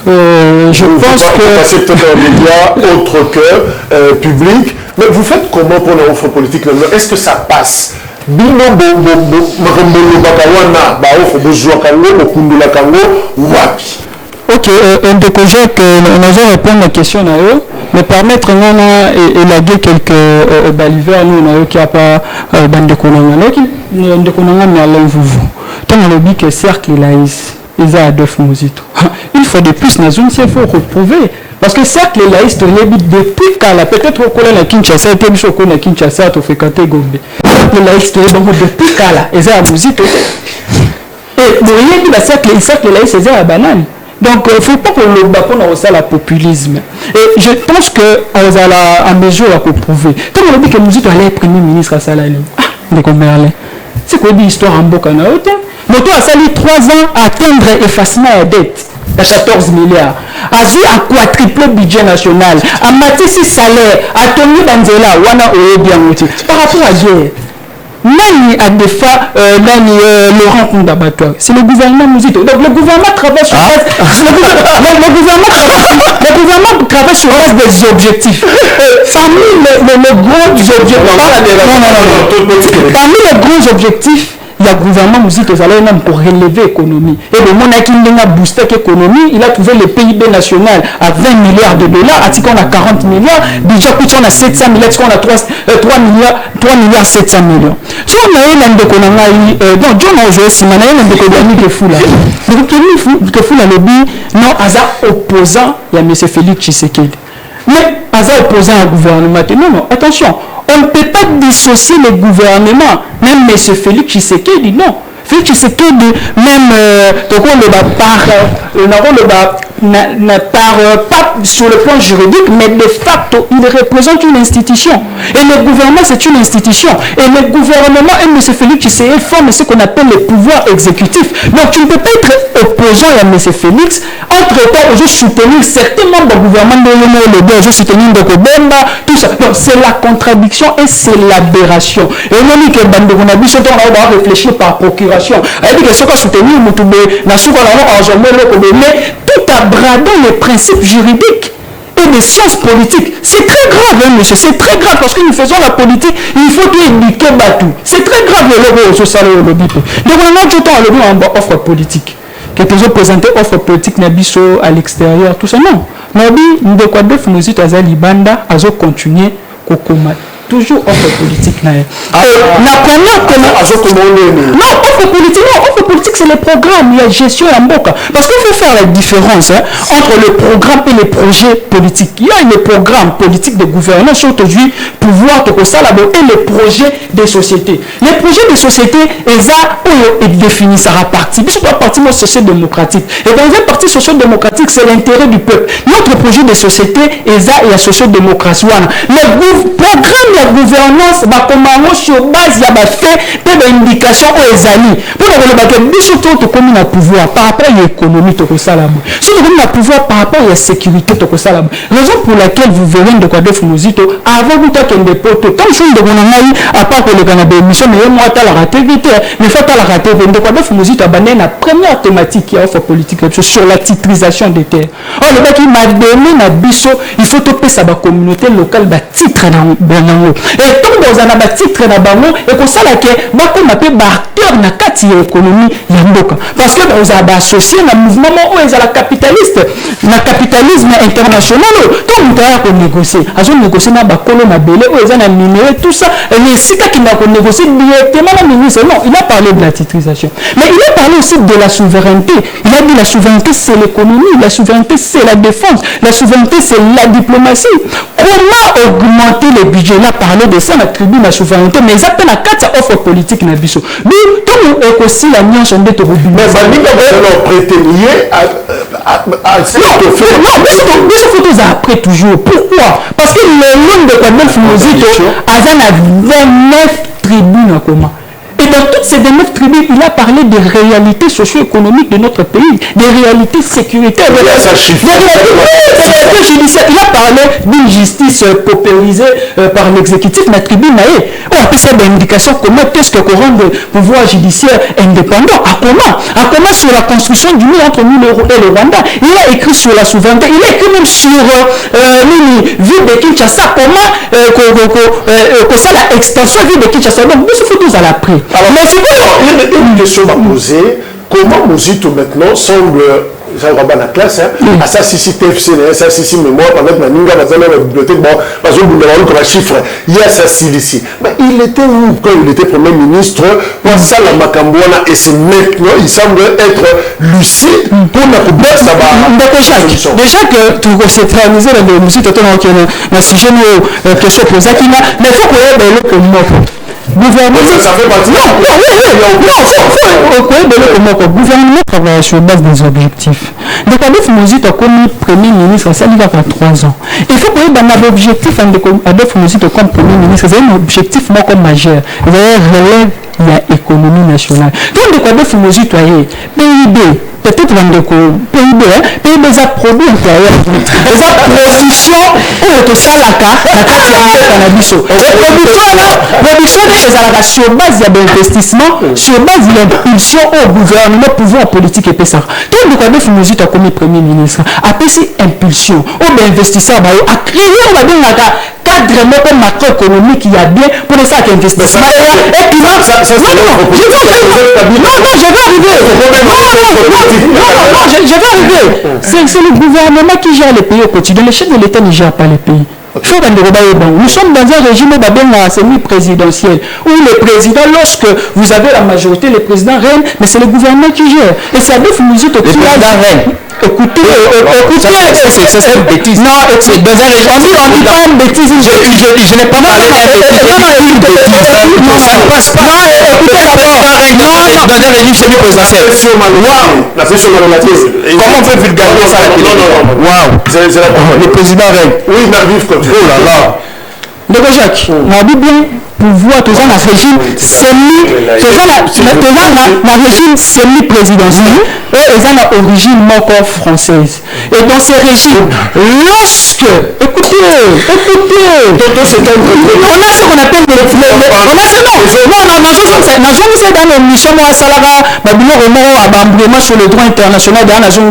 je pense que... C'est peut-être un média autre que public, mais vous faites comment pour l'offre politique? Est-ce que ça passe? Ok, un décogé que nous allons répondre à la question, mais permettre de élaguer quelques balivers, nous qui a pas de konanga, de konanga mais à l'envouveau. Tant on le dit que cercle laïs, ils ont deux mosito. Une fois de plus, dans une il faut reprouver. Parce que cercle laïs, depuis qu'à peut-être au collège à Kinshasa, et puis au collège à Kinshasa, tu fais côté Gombe. Cercle laïs, depuis qu'à la, ils ont mosito. Et vous voyez, le cercle laïs, ils ont la banane. Donc, il ne faut pas que le bâton ait le populisme. Et je pense qu'on a en mesure à prouver. Quand on dit que nous sommes allés Premier ministre à Salali, c'est quoi l'histoire en Bokana? Moto a sali 3 ans à atteindre effacement à dette à 14 milliards. Azu a quadruplé le budget national. A matisi salaire. A Tony Banzela, wana oye bien moti. Par rapport à Dieu. Nani a des fois Laurent Kondabatoire. C'est le gouvernement musito. Donc le gouvernement travaille sur base. Le gouvernement travaille sur base des objectifs. Parmi les gros objectifs. Parmi les gros objectifs. Il y a le gouvernement musique pour relever l'économie. Et le monde qui a boosté l'économie, il a trouvé le PIB national à 20 milliards de dollars, à on a 40 milliards, déjà on a 700 milliards, on a 3 milliards 700 millions. Si on a eu un de donc John a joué si on a eu un de fou là. Donc que fou là le but, non, Aza opposant, il y a M. Félix Tshisekedi. Mais Aza opposant au gouvernement, non, attention. On ne peut pas dissocier le gouvernement. Même M. Félix Tshisekedi, non. Félix Tshisekedi, même pas sur le plan juridique, mais de facto, il représente une institution. Et le gouvernement, c'est une institution. Et le gouvernement et M. Félix Tshisekedi forment ce qu'on appelle le pouvoir exécutif. Donc, tu ne peux pas être opposant à M. Félix. Entre-temps, je soutenir certains membres du gouvernement de je soutenir Ndokobemba, tout ça. Donc, c'est la contradiction et c'est l'aberration. Et on a dit que on va réfléchir par procuration. Elle dit que ce qu'on soutenir, mais tout en bradant les principes juridiques et les sciences politiques. C'est très grave, hein, monsieur. C'est très grave parce que nous faisons la politique, il faut tout éduquer Batou. C'est très grave le logo au salaire au lobby. Donc, on a tout le temps le logo en offre politique. Quelques autres présenté offre politique Nabiso à l'extérieur, tout ça. Non. Nabi, nous de quoi deux nous dit à Zalibanda, à continuer Kokoma. toujours offre politique. Non, offre politique, c'est le programme, la gestion en boca. Parce qu'il faut faire la différence entre le programme et les projets politiques. Il y a les programmes politiques de gouvernance aujourd'hui, pouvoir et les projets des sociétés. Les projets des sociétés, ils définissent à partie. Puisque la partie social-démocratique. Et dans un parti social-démocratique, c'est l'intérêt du peuple. Notre projet de société, et la social-démocratie. Le programme de gouvernance, comment sur base, il y a fait des indications aux amis. Pour le commune à pouvoir par rapport à l'économie, si nous avons un pouvoir par rapport à la sécurité, raison pour laquelle vous verrez de quoi de Fumuzito, avant vous qu'il des potes, comme je vous dis, à part que le Canada émission, mais moi, tu as la raté, mais faut la raté, de quoi de Fumuzito, la première thématique qui offre politique sur la titrisation des terres. Alors, le gars qui m'a donné ma bisso, il faut toper sa communauté locale, titre dans Banango. Et comme dans un titre dans Banango, et pour ça, on appelle acteur dans la économie, parce que vous avez associé un mouvement où ils ont la capitaliste, le capitalisme international. Quand vous avez négocié, ils ont négocié dans Bakolo, Mabele, où ils ont minéré, tout ça. Mais si qui n'a négocié directement la ministre, non, il a parlé de la titrisation. Mais il a parlé aussi de la souveraineté. Il a dit la souveraineté, c'est l'économie, la souveraineté, c'est la défense, la souveraineté, c'est la diplomatie. Comment augmenter les budgets? Il a parlé de ça, la tribune, la souveraineté, mais ils appellent la carte offre politique. Nous, tout nous aussi la nuance en détour. Mais ça dit que vous allez prêter lié à ce que fait. Non, mais ce photos après toujours. Pourquoi? Parce que le nom de Kwadel Fumuzito a 29 tribunes en commun. Et dans toutes ces 9 tribus, il a parlé des réalités socio-économiques de notre pays, des réalités sécuritaires, des réalités judiciaires. Il a parlé d'une justice paupérisée par l'exécutif, la tribu naïe. On a fait des indications comment est-ce que rend le pouvoir judiciaire indépendant. À comment sur la construction du mur entre nous et le Rwanda. Il a écrit sur la souveraineté, il a écrit même sur ville de Kinshasa, comment ça la extension ville de Kinshasa. Donc, nous, il faut tous à l'après. Alors, mais une question à poser. Comment Muzito maintenant semble, ça va dans la classe, à ça, si TFC, ça, si mémoire, pendant que Maninga va dans la bibliothèque, bon, parce que vous avez comme un chiffre, il y a ça, ici. Mais il était où quand il était Premier ministre, pour ça, la Macambouana, et c'est maintenant, il semble être lucide pour la couper, ça va. Déjà que tu s'est réalisé la Muzito, tu as un sujet que je pose à Kina, mais il faut qu'on ait le commun. Gouvernement, ça fait partie. Gouvernement travaille sur base des objectifs. Le Kadef Muzito a commis Premier ministre, ça il a 3 ans. Il faut que dans l'objectif Kadef Muzito comme Premier ministre, c'est un objectif comme majeur. Vous avez relève la économie nationale. Quand le Kadef Muzito a PIB, peut-être PIB, PIB a produit intérieur. Les production ou tout ça la cannabis. Production c'est sur base d'investissement, sur base d'impulsion au gouvernement, pouvoir politique et ça. Quand le Kadef Muzito a commis Premier ministre, après cette impulsion, ou investisseur a créé cadre comme macroéconomique il y a bien pour les sacs d'investissement. Et puis là, je vais arriver. C'est le gouvernement qui gère les pays au quotidien. Le chef de l'État ne gère pas les pays. Nous sommes dans un régime semi-présidentiel où le président, lorsque vous avez la majorité, le président règne, mais c'est le gouvernement qui gère. Et c'est Kadef Muzito qui règne. Écoutez, c'est une bêtise. Non, c'est dans un régime. On dit pas une bêtise. Je n'ai pas parlé d'une bêtise. Non, ça ne passe pas. Écoutez d'abord. Non, dans un régime semi-présidentiel. La session relative. Comment on peut vulgariser ça? Non. Waouh. Le président règne. Oui, Narvif comme ça. Oh là là. Donc Jacques, on a dit bien pouvoir toujours dans régime semi-présidentiel et ils ont l'origine encore française. Et dans ces régimes, lorsque, écoutez, on a ce qu'on appelle c'est dans l'émission moi Salaga, sur le droit international de la nation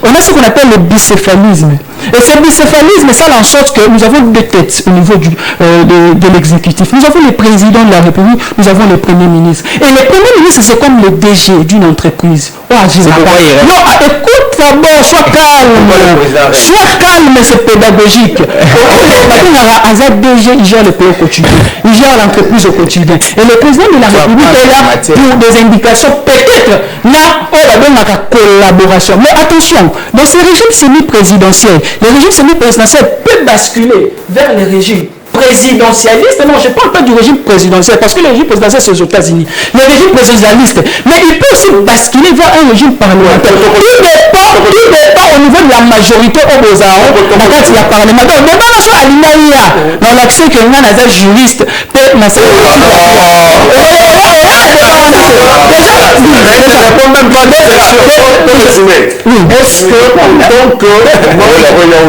on a ce qu'on appelle le bicéphalisme. Et ce bicéphalisme, ça en sorte que nous avons 2 têtes au niveau de l'exécutif. Nous avons le président de la République, nous avons le Premier ministre. Et le Premier ministre, c'est comme le DG d'une entreprise Non, écoute d'abord, sois calme, c'est pédagogique. Il gère le pays au quotidien, il gère l'entreprise au quotidien. Et le président de la République est là pour des indications, peut-être, là, on a collaboration. Mais attention, dans ce régime semi-présidentiel, le régime semi-présidentiel peut basculer vers le régime présidentialiste. Non, je ne parle pas du régime présidentiel, parce que le régime présidentiel, c'est aux États-Unis. Le régime présidentialiste, mais il peut aussi basculer vers un régime parlementaire. Tout dépend au niveau de la majorité au Bozao, dans la parlementaire. Mais dans l'accès que nous avons juriste, est-ce que, donc,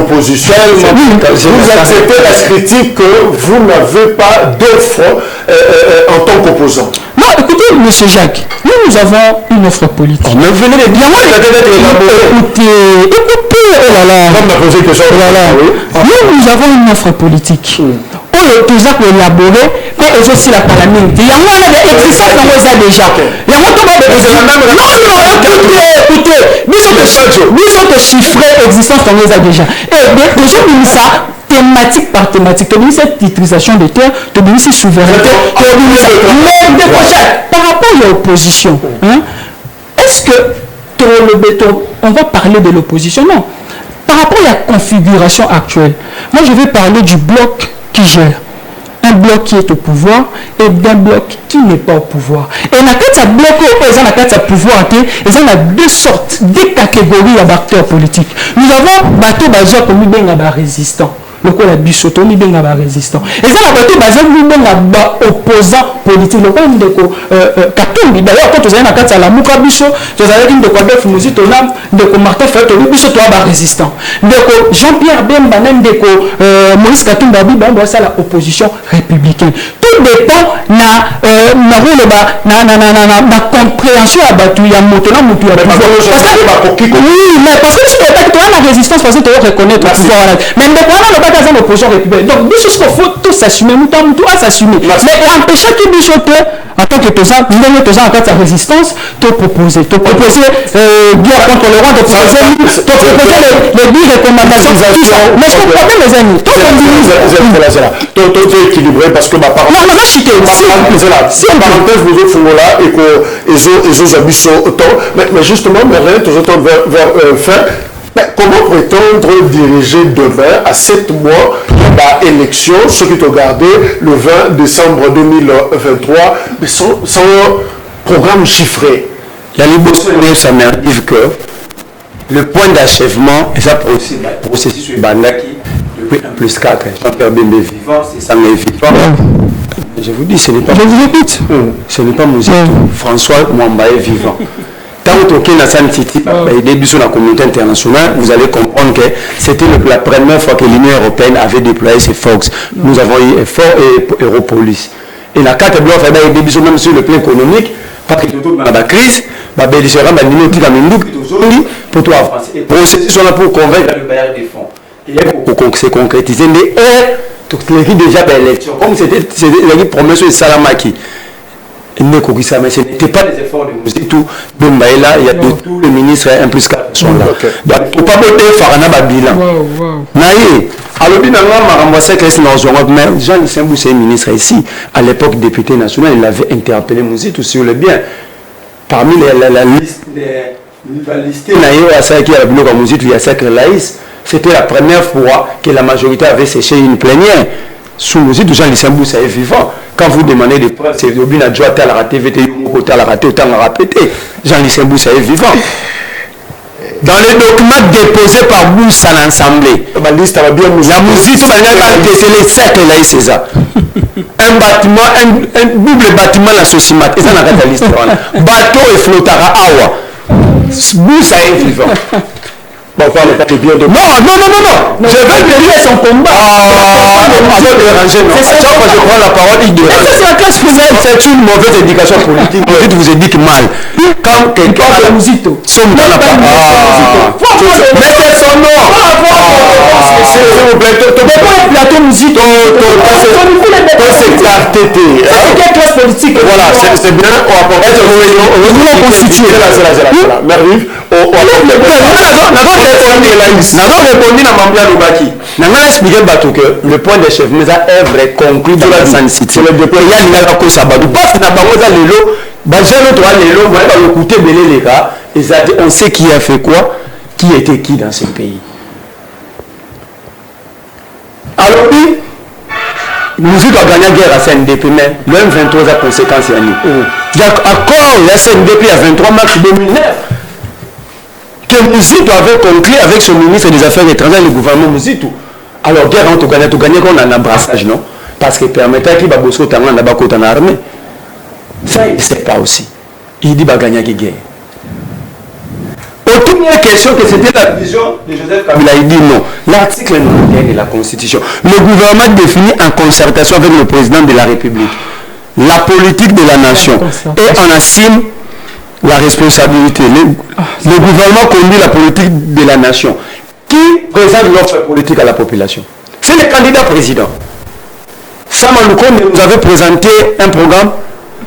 opposition, vous acceptez la critique que vous n'avez pas d'offre en tant qu'opposant? Non, écoutez, M. Jacques, nous avons une offre politique. Mais venez les bien, écoutez, nous avons une offre politique. Tout ça pour élaborer, mais aussi la parlement. Il y a moins d'existence dans ça déjà. Il y a moins écoutez, nous sommes chiffrés existence dans ça déjà. Et déjà, nous ça thématique par thématique, tu as cette titrisation de terre, tu as cette souveraineté, mais par rapport à l'opposition, est-ce que on va parler de l'opposition? Non. Par rapport à la configuration actuelle, moi je vais parler du bloc qui gère. Un bloc qui est au pouvoir et d'un bloc qui n'est pas au pouvoir. Et dans ce bloc, ils ont pouvoir, ils ont deux sortes, deux catégories d'acteurs politiques. Nous avons bateau bazar comme nous résistants. Le quoi la bisoto ni benga ba résistant. Et ça la bateau bazar ni benga ba opposant politique. Le quoi ndeko katumbi d'ailleurs quand vous avez na kati la muka biso, vous avez une de quoi def musique tonam de ko Martin Fayot biso to ba résistant. Ndeko Jean-Pierre Bemba ndeko Maurice Katumbi ba ba ça la opposition républicaine. Tout dépend na compréhension à batu ya motona mutu ya pouvoir. Oui, mais parce que tu peux pas la résistance parce que tu reconnaître le pouvoir. Mais ndeko na dans l'opposition républicaine. Donc, il faut tous s'assumer, nous devons s'assumer. Mais empêcher que nous en tant que tous en cas de résistance, te proposer guerre contre le roi, te proposer les 10 recommandations. Mais je ne comprends pas les amis. Tout est équilibré parce que ma parole. Non, non, si parenthèse vous êtes là et que les habits autant. Mais justement, tout vers fin. Mais comment prétendre diriger demain à 7 mois de l'élection, ceux qui ont gardé le 20 décembre 2023, mais sans programme chiffré? La liberté, ça m'arrive que le point d'achèvement, et ça processus sur Bandaki, depuis 1+4, Jean-Pierre Bembe vivant, c'est ça mais vivant. Je vous dis, ce n'est pas. Je vous écoute. Ce n'est pas Mouzito. François Mwambaye vivant. Tant que la début sur la communauté internationale, vous allez comprendre que c'était la première fois que l'Union européenne avait déployé ses forces. Nous avons eu EFOR et Europolis. Et la carte blanche a été début même sur le plan économique, parce que tout dans la crise, pour tout avancer. Et processus sont là pour convaincre le bailleur des fonds. Et pour se concrétiser, mais les déjà l'élection, comme c'était la promesse de Salamaki. Mais ce n'était pas les efforts de musique tout Bembaïla, il y a tous les ministres 1+4 sont là. Donc il ne faut pas voter Farana Babilan. Naïe, alors Jean Lissembou c'est ministre ici, à l'époque député national, il avait interpellé musique tout sur le bien. Parmi la liste c'était la première fois que la majorité avait séché une plénière. Sous musique de Jean Lissembou c'est vivant. Quand vous demandez des preuves, c'est Robin Adjoa, tel la raté, tel la raté, autant la répété. Jean Lissembou, c'est vivant. Dans les documents déposés par Boussa à l'Assemblée, la musique, c'est les cercles là, c'est ça. Un bâtiment, un double bâtiment, la Sosimat, et ça n'a pas de liste. Bateau et flottara awa. Boussa est vivant. on parle pas de bien de... Non. Je vais dire son combat. C'est ça, moi je prends la parole, il dérange. C'est une mauvaise éducation politique. Vous éduquez mal. Quand quelqu'un a la musique, son nom n'a pas. Mettez son nom. S'il vous plaît, tu peux pas un plateau musique. Quelle classe politique? Voilà, c'est bien. On va pas être constitué. C'est là. Mervive. Le point de chef mais a œuvre conclu dans la sancité. C'est le dépôt. Il y a une galère sabadou. Parce que n'a pas osé l'élo. J'ai l'autre l'élo. Moi, le côté belé les gars. On sait qui a fait quoi, qui était qui dans ce pays. Alors oui, nous avons gagné la guerre à CNDP, mais le M23 a conséquence à nous. D'accord, la CNDP à 23 mars 2009. Que Mouzitou avait conclu avec son ministre des Affaires étrangères, le gouvernement Mouzitou. Alors, guerre, on a gagné qu'on a un abrassage, non? Parce que permettait qu'il y ait une armée. Ça, il ne sait pas aussi. Il dit qu'il va gagner la guerre. Autant il y a une question que c'était la vision de Joseph Kabila, il dit non. L'article 91 de la Constitution. Le gouvernement définit en concertation avec le président de la République la politique de la nation. Et on assume la responsabilité. Le gouvernement conduit la politique de la nation. Qui présente l'offre politique à la population? C'est le candidat président. Samalouko nous avait présenté un programme,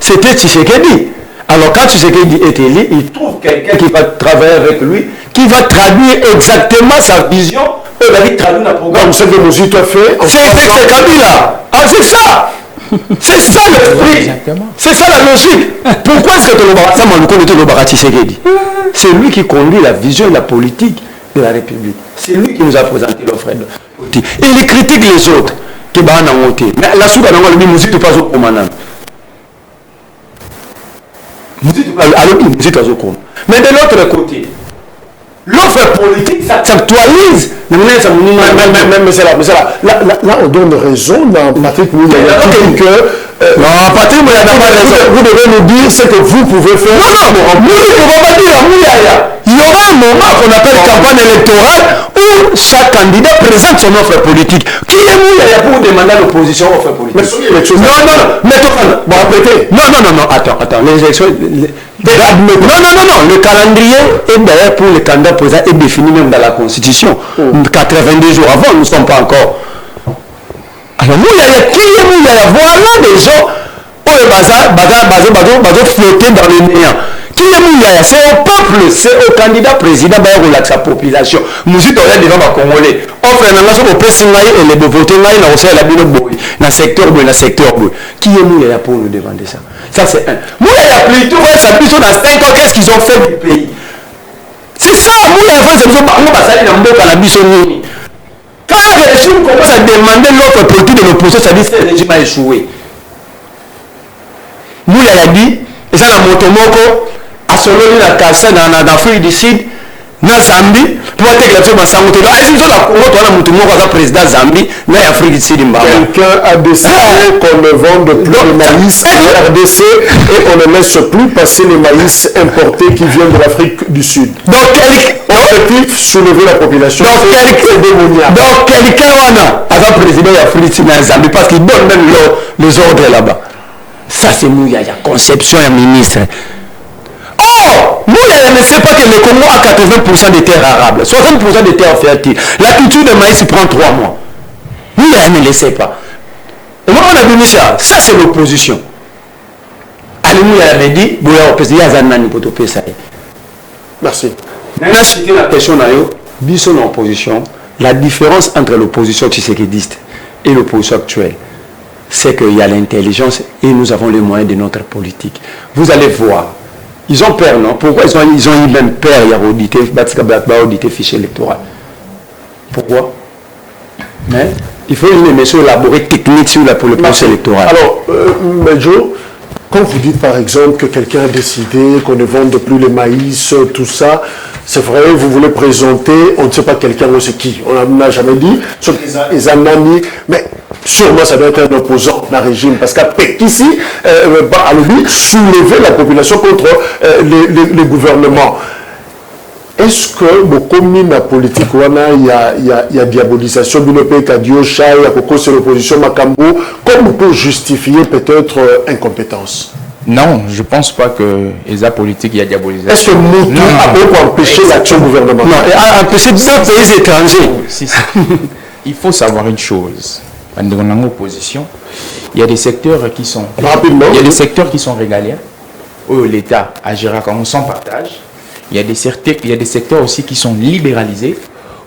c'était Tshisekedi. Alors quand Tshisekedi est élu, il trouve quelqu'un qui va travailler avec lui, qui va traduire exactement sa vision. Il va traduire un programme. Ce que Mouzitou a fait. C'est Kabila. Ah, c'est ça. C'est ça le prix. C'est ça la logique. Pourquoi est-ce que Samalouko était le Bara Tshisekedi? C'est lui qui conduit la vision et la politique de la République. C'est lui qui nous a présenté l'offre de politique. Et il critique les autres. Mais la soupe, il Mouzitou pas au commandant. Mais de l'autre côté, l'offre politique s'actualise. Mais c'est là. Là, on donne raison à Patrick Mouyaya. Vous devez nous dire ce que vous pouvez faire. Non, nous ne pouvons pas dire à Mouyaya. Il y aura un moment qu'on appelle campagne électorale où chaque candidat présente son offre politique. Qui est Mouyaya pour demander à l'opposition offre politique? Non, attends. Les élections... Non. Le calendrier est d'ailleurs pour le candidat président est défini même dans la Constitution. 82 jours avant, nous ne sommes pas encore. Alors, Mouyaya, qui est Mouyaya? Voilà des gens où le bazar flotter dans le néant. Qui est Mouyaya? C'est au peuple, c'est au candidat président qui relaxe sa population. Mouzito est devant ma Congolais. Offre une nation au Pessingaï et les voter dans le secteur boy, dans le secteur boy. Qui est Mouyaya pour nous demander ça? Ça c'est un. Mouyaya plutôt, ça plutôt dans 5 ans, qu'est-ce qu'ils ont fait du pays? C'est ça, Mouyaya fait, c'est besoin de quand le régime commence à demander l'offre politique de l'opposition, ça dit que le régime a échoué. Mouyaya dit, et ça la motomoko, à Soloni, la Kassa, dans l'Afrique du Sud, dans Zambie, pour être éclairé dans Sangote. Alors, est-ce que la Congo, tu as le président Zambie, dans l'Afrique du Sud, quelqu'un a décidé qu'on ne vende plus le maïs en RDC et on ne laisse plus passer les maïs importés qui viennent de l'Afrique du Sud. Donc, objectif, soulever la population. Donc, quelqu'un a un président de l'Afrique du Sud, dans Zambie, parce qu'il donne même les ordres là-bas. Ça, c'est Mouyaya, conception et ministre. Oh, Mouyaya ne sait pas que le Congo a 80% de terres arables, 60% de terres fertiles. La culture de maïs prend 3 mois. Mouyaya ne le sait pas. Et moi, on a vu ça. Ça, c'est l'opposition. Ali Mouyaya me dit, merci. Maintenant, si la question est l'opposition, la différence entre l'opposition tshisekidiste et l'opposition actuelle, c'est qu'il y a l'intelligence et nous avons les moyens de notre politique. Vous allez voir. Ils ont peur, non? Pourquoi ils ont eu même peur d'auditer le fichier électoral? Pourquoi? Mais il faut une émission élaborée technique pour le processus électoral. Alors, Medjo, quand vous dites par exemple que quelqu'un a décidé qu'on ne vende plus les maïs, tout ça, c'est vrai, vous voulez présenter, on ne sait pas quelqu'un, on sait qui, on n'a jamais dit, sauf qu'ils ont ami, mais sûrement ça doit être un opposant d'un régime, parce qu'à ici, à soulever la population contre les gouvernements. Est-ce que beaucoup de politique, il y a diabolisation, il y a l'opposition, comme on peut justifier peut-être incompétence? Non, je ne pense pas que les politiques, il y a diabolisation. Est-ce que nous avons empêché l'action gouvernementale? Non, empêcher deux pays étrangers. Si. Il faut savoir une chose. Dans l'opposition, il y a des secteurs qui sont... Rapidement. Il y a des secteurs qui sont régaliens, où l'État agira comme sans partage. Il y a des secteurs aussi qui sont libéralisés,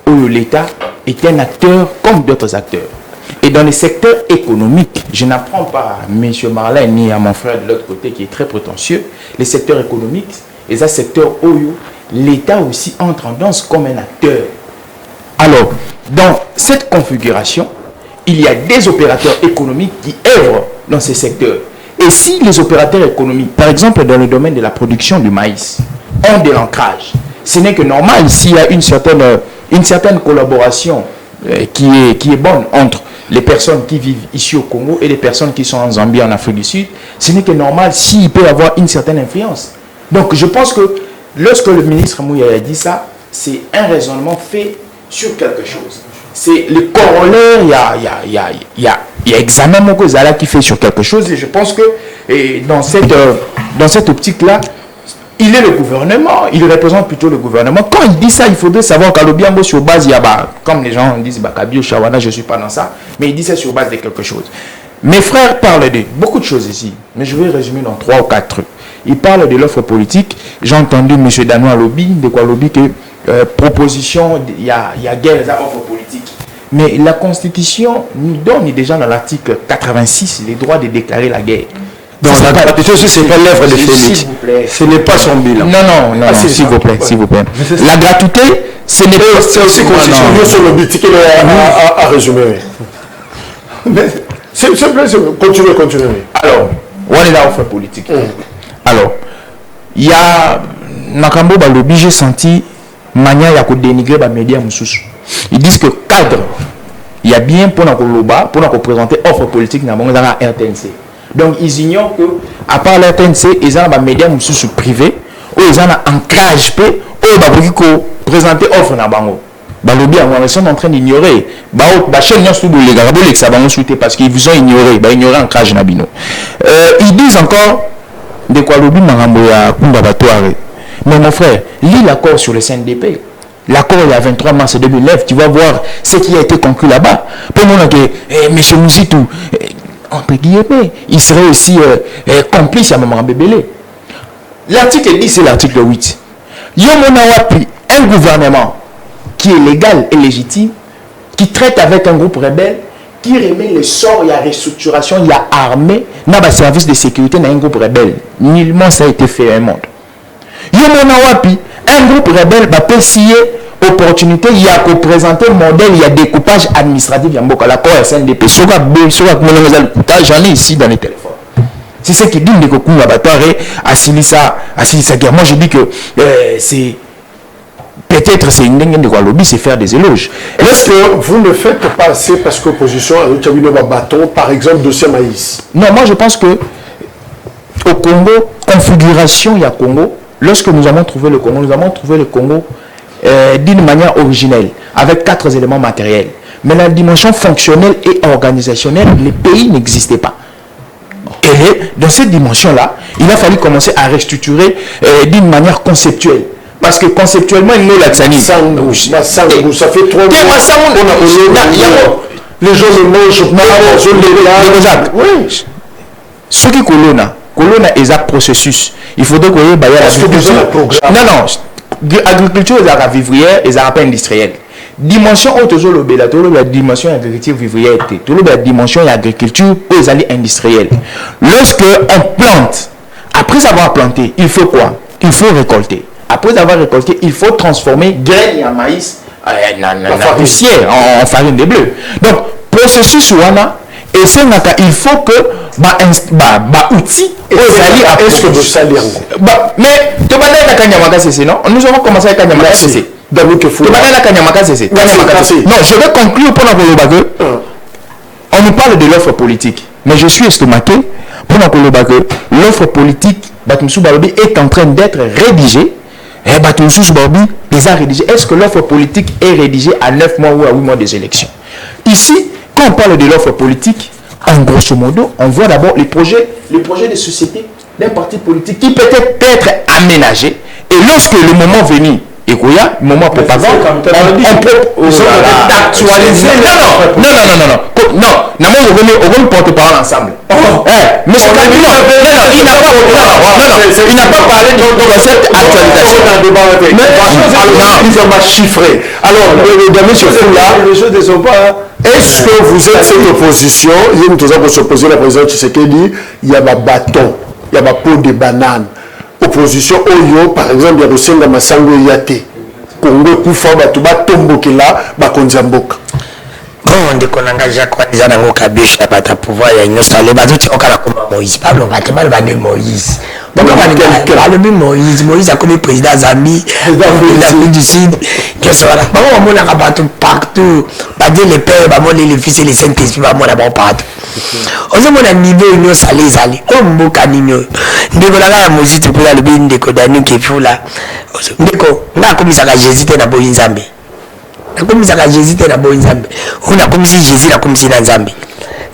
où l'État est un acteur comme d'autres acteurs. Et dans les secteurs économiques, je n'apprends pas à M. Marlin ni à mon frère de l'autre côté qui est très prétentieux, les secteurs économiques, et ces secteurs où l'État aussi entre en danse comme un acteur. Alors, dans cette configuration, il y a des opérateurs économiques qui œuvrent dans ces secteurs. Et si les opérateurs économiques, par exemple dans le domaine de la production du maïs, ont de l'ancrage, ce n'est que normal s'il y a une certaine collaboration qui est bonne entre les personnes qui vivent ici au Congo et les personnes qui sont en Zambie, en Afrique du Sud, ce n'est que normal s'il peut y avoir une certaine influence. Donc je pense que lorsque le ministre Mouya a dit ça, c'est un raisonnement fait sur quelque chose. C'est le corollaire, il y a examen Mokozala qui fait sur quelque chose, et je pense que dans cette optique-là, il est le gouvernement, il représente plutôt le gouvernement. Quand il dit ça, il faudrait savoir qu'à l'Obiango, sur base, il y a, comme les gens disent, Kabio, Shawana, je ne suis pas dans ça, mais il dit ça sur base de quelque chose. Mes frères parlent de beaucoup de choses ici, mais je vais résumer dans 3 ou 4 trucs. Ils parlent de l'offre politique. J'ai entendu M. Danois Lobby, de quoi Lobby, que proposition, il y a guerre à offre politique. Mais la Constitution nous donne déjà dans l'article 86 les droits de déclarer la guerre. Donc la gratuité, ce n'est pas l'œuvre de Félix. Ce n'est pas son bilan. Non, s'il vous plaît, s'il vous plaît. La gratuité, ce n'est pas... C'est aussi constitué sur le but qu'il a résumé. S'il vous plaît, continuez. Alors, on est là, offre politique. Alors, il y a... Nakambo Balobi, j'ai senti manière à dénigrer les médias moussous. Ils disent que cadre, il y a bien pour nous présenter offre politique dans la RTNC. Donc ils ignorent que, à part la RTNC, ils ont des médias privés, où ils ont un ancrage, où ils ont présenté offre dans Bango. Balobi, ils sont en train d'ignorer. Parce qu'ils vous ont ignoré, ignoré ancrage Nabino. Ils disent encore de quoi Lobi Maramboya Kumbabatoire. Mais mon frère, lis l'accord sur le CNDP. L'accord il y a 23 mars 2009, tu vas voir ce qui a été conclu là-bas. Pour moi, M. Mouzitou, entre guillemets, il serait aussi complice à Maman Bébélé. L'article 10, c'est l'article 8. Yomonawapi, un gouvernement qui est légal et légitime, qui traite avec un groupe rebelle, qui remet le sort, il y a restructuration, il y a armée, il y a un service de sécurité dans un groupe rebelle. Nullement ça a été fait à un monde. Yomonawapi, un groupe rebelle va payer opportunité, il y a qu'au présenter le modèle, il y a découpage administratif, il y a beaucoup l'accord SNDP. J'en ai ici dans les téléphones. C'est ce qui dit que Kokou Abattoir à Silissa Guerre. Moi je dis que c'est peut-être c'est une dingue de quoi lobby, c'est faire des éloges. Est-ce que vous ne faites pas assez parce que l'opposition a eu un bâton, par exemple, dossier maïs? Non, moi je pense que au Congo, configuration, il y a Congo. Lorsque nous avons trouvé le Congo, d'une manière originelle, avec 4 éléments matériels. Mais la dimension fonctionnelle et organisationnelle, les pays n'existaient pas. Et dans cette dimension-là, il a fallu commencer à restructurer d'une manière conceptuelle. Parce que conceptuellement, il nous l'a dit. Ça fait 3 mois. Les gens ne mangent pas. Oui. Ce qui Colonna est un processus. Il faudrait qu'on ait l'agriculture. Non. Agriculture est la vivrière et la industrielle. Dimension autour la dimension agriculture vivrière, la dimension agriculture et industrielle. Lorsque on plante, après avoir planté, il faut quoi? Il faut récolter. Après avoir récolté, il faut transformer graines en maïs, en poussière, en farine de bleu. Donc, processus ouana. Et il faut que outils est-ce que vous salir mais nous avons commencé avec Kanyamaka CC. Non, je vais conclure pour on nous parle de l'offre politique, mais je suis estomaqué pour l'offre politique est en train d'être rédigée Eh bah tout sous Bobby, les a rédigés. Est-ce que l'offre politique est rédigée à 9 mois ou à 8 mois des élections? Ici, quand on parle de l'offre politique, en grosso modo, on voit d'abord les projets de société d'un parti politique qui peut-être aménagé. Et lorsque le moment venu, et qu'il y a le moment propagande, on peut d'actualiser. Non, on va porte-parole ensemble. Mais il n'a pas parlé de cette actualisation. Ils ont chiffré. Alors, mesdames et messieurs, là, les choses ne sont pas. Est-ce que vous êtes cette opposition? Il y a une chose pour s'opposer la présidente Tshisekedi, il y a ma bâton, il y a ma peau de banane. Opposition Oyo, par exemple, il y a aussi un Massango Yate. Congo Koufa, Batuba, Tombokela, Bakonzamboka. Bon, on dit qu'on engage à quoi des années au cabiche, à battre pouvoir, il y a une autre salle, bah, tout au cas, comme Moïse. Pablo, va te mal vanner Moïse. Bon, Moïse a comme président Zambie, l'Afrique du Sud, que ce soit là. Bon, on a rabattu partout. Pas dire les pères, bah, les fils et les Saint-Esprit, bah, moi, là-bas, partout. On se dit, niveau, nous, salé, oh, mon canigno. Ndeko, là, la musique, tu peux aller, le ndeko, d'année, qui est fou, là. Ndeko, là, comme ça, Jésus, t'es dans Boïn Zambie. Comme ça, Jésus était dans Boïn Zambie. On a comme si Jésus a comme si dans Zambie.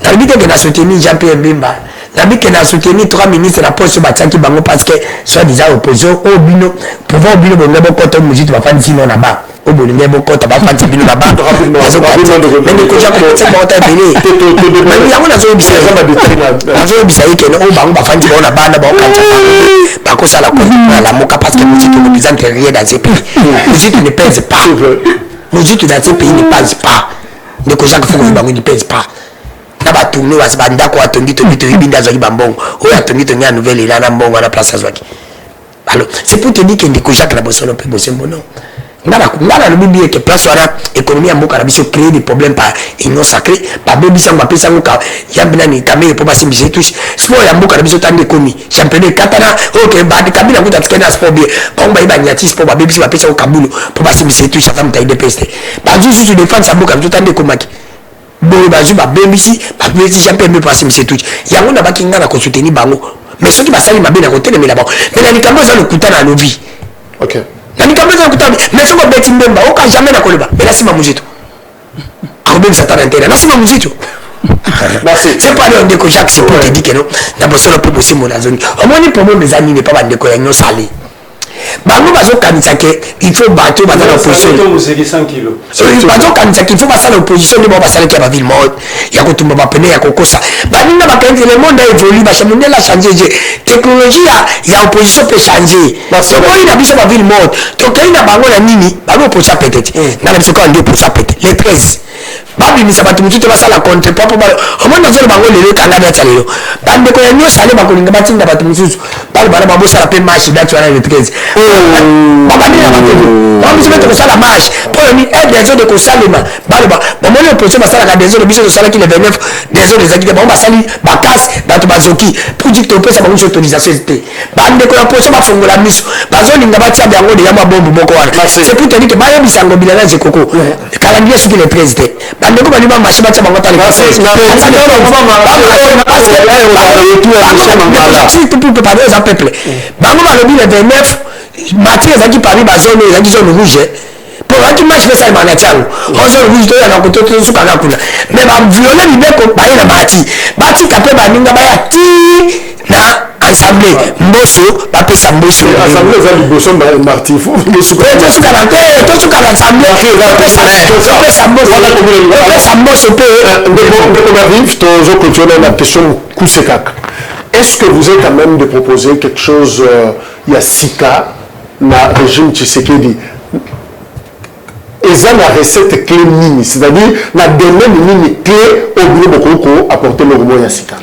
Dans le but qu'on a soutenu Jean-Pierre Bemba, dans le but qu'on a soutenu 3 ministres de la poste Batsaki Bango parce que soit déjà opposition au bino, pouvoir au bino, on a beaucoup de musique, tu vas faire sinon là-bas. Au bout de beaucoup de faire sinon là-bas. Mais les coachs ont commencé à monter à venir. Mais nous avons la zone bizarre. La zone bizarre qui est au banc, on va faire sinon là-bas, on va parce que ça la moka parce que la musique ne représente rien dans ces pays. La musique ne pèse pas. Musique dans ces pays ne pèse pas. Les coachs ne pèse pas. Naba tourner wa banda ko atongi binda zaki bambongo o atongi tonya nouvelle ila na mbongo na place zaki. Alors c'est pour te dire que ndiko Jacques na bosolo pe bosembo non. Ngala le bibi que place wana économie ya mboka na biso créer des problèmes par union sacrée par bebi sango pesa ngoka yambina ni kamé po basi mbise touche sport ya mboka na biso tande komi championnat katana OK ba de kabila kuta tikena sport bien ba ba nyati sport ba bebi pesa ko kabulu po basi mbise touche ça mta ide peste ba juste sur défense ya mboka tande komaki. Bon, bazu ba bembisi ba bembisi champion me passer monsieur tout yango na bakinga na ko soutenir bango mais ceux qui ba sali mabe na ko tele mais là-bas mais na likambo za le kutana lobi OK na likambo za kutana mais ce ko beti mbemba o ka jamais na ko leba mais là c'est ma muzito ko bem ça tana intérêt là c'est ma muzito c'est pas le ndeko Jacques c'est pour te dire que non na bosolo pe bosi mo na zone au moins pour moi mes amis n'est pas bandeko ya nyo sali bango bazo kanisa ke il faut battre dans l'opposition bazo kanisa qu'il faut passer l'opposition de passer qui va ville mode ya kotumba ba pene ya kokosa baninga ba kanisa le monde évolue ba changer la changer technologie ya opposition peut changer so ko ina biso ba ville mode to kaina bango na nini bango pour ça peut-être na biso ko ndio pour ça peut-être les 13 babi misa batu mutu basa la contre papa ba omona zolo bango lelo kanga na tsalelo bande ko yanyo sale ba kolinga batinda batu mususu bali bana babosa la pe match datu na le 13 baba ni na batu ba musu beto ko sala match pour ni aide des autres de ko salema bali ba mo le projet ba sala ka des autres biso ko sala ki le 29 des autres ezaki ba sali ba casse batu bazoki pour dire que pesa ba musu autorisation c'était bande ko la projet ba fongola miso bazolinga batia bango de ya mabombo moko wana c'est pour te dire que ba yebisango bilana zekoko calendrier sur le 13 bandeko balima machine batia bango tali peuple bango balobi le 29 matière ezaki parmi bazone ezaki zone rouge pour waki match pesa imana tiango zone rouge to yana kototo sukaka kuna mais ba violer libeko baye na mati batika pe baninga baya ti na assemblée mboso bapesa mboso assemblée za liboso marti fo tosukala te tosukala assemblée pesa mboso pe on arrive toujours continuer la question Kousekak. Est-ce que vous êtes quand même de proposer quelque chose il y a 6 cas na régime Tshisekedi et la recette clé mini, c'est-à-dire la domaine mini clé au bout de beaucoup apporter le robot Yassika.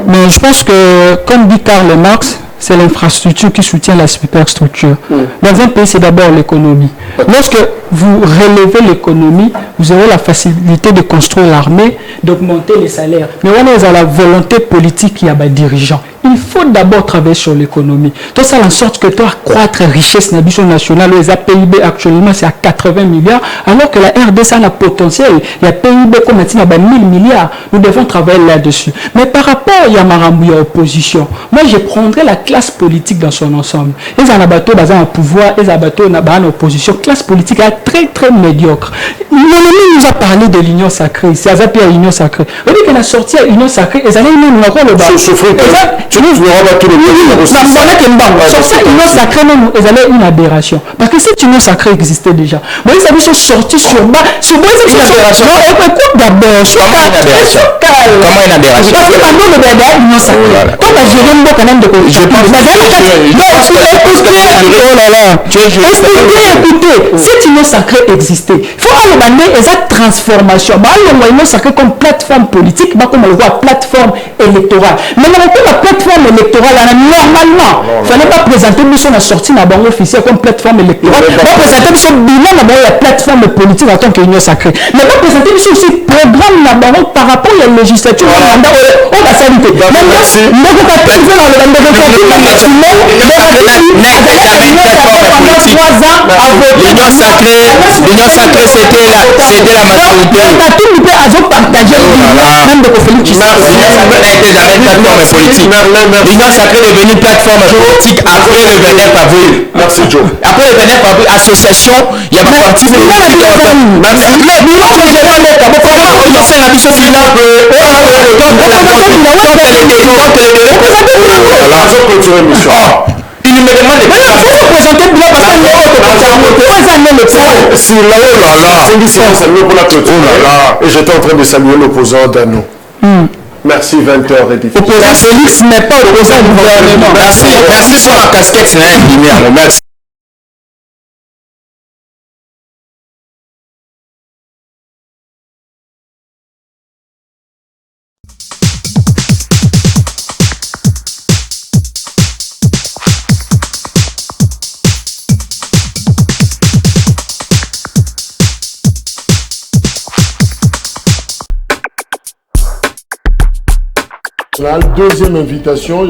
Mais je pense que, comme dit Karl Marx, c'est l'infrastructure qui soutient la superstructure. Dans un pays, c'est d'abord l'économie. Lorsque vous relevez l'économie, vous aurez la facilité de construire l'armée, d'augmenter les salaires. Mais on est à la volonté politique qui a des dirigeants. Il faut d'abord travailler sur l'économie. Tout ça en sorte que tu accroître la richesse nationale. Les PIB actuellement, c'est à 80 milliards, alors que la RDC a un potentiel. Il y a pays PIB comme maintenant 1000 milliards. Nous devons travailler là-dessus. Mais par rapport à Yamarambu à opposition, moi je prendrais la classe politique dans son ensemble. Les anabatos basés en pouvoir, les anabatos en opposition, classe politique est très très médiocre. L'ennemi nous a parlé de l'union sacrée. C'est Azapia l'union sacrée. On dit qu'elle a sorti à l'union sacrée et ça allait nous encore le bas. Tu nous verras tout le monde. Sortir l'union sacrée, non, ils allaient une aberration. Parce que cette union sacrée existait déjà. Moi, ils avaient sorti sur bas. Sur bas, c'est une aberration. Non, écoute d'abord. Comment une aberration? Comment une aberration? Parce que pendant le bébé, l'union sacrée. Quand on a géré une quand même de Je pense écoutez, cette union sacrée existait. Il faut aller et cette transformation. L'union sacrée comme plateforme politique, comme on le voit, plateforme électorale. Mais la plateforme électorale, normalement, il ne fallait pas présenter mission à sortie dans la banque officielle comme plateforme électorale. Il faut présenter son bilan dans la plateforme politique en tant qu'union sacrée. Mais pas présenter mission aussi programme dans la banque par rapport à la législature. On va s'inviter. L'union sacrée, c'était la majorité. L'union sacrée est devenue plateforme politique après le 29 avril. Merci Joe. Après le 29 avril, association, il y a pas parti il me demande de présenter bien parce que si là, oh là, et j'étais en train de saluer l'opposant Dano. Merci 20h et Opposant Félix n'est pas opposant au gouvernement. Merci sur ma casquette, c'est un lumière. Merci. La deuxième invitation.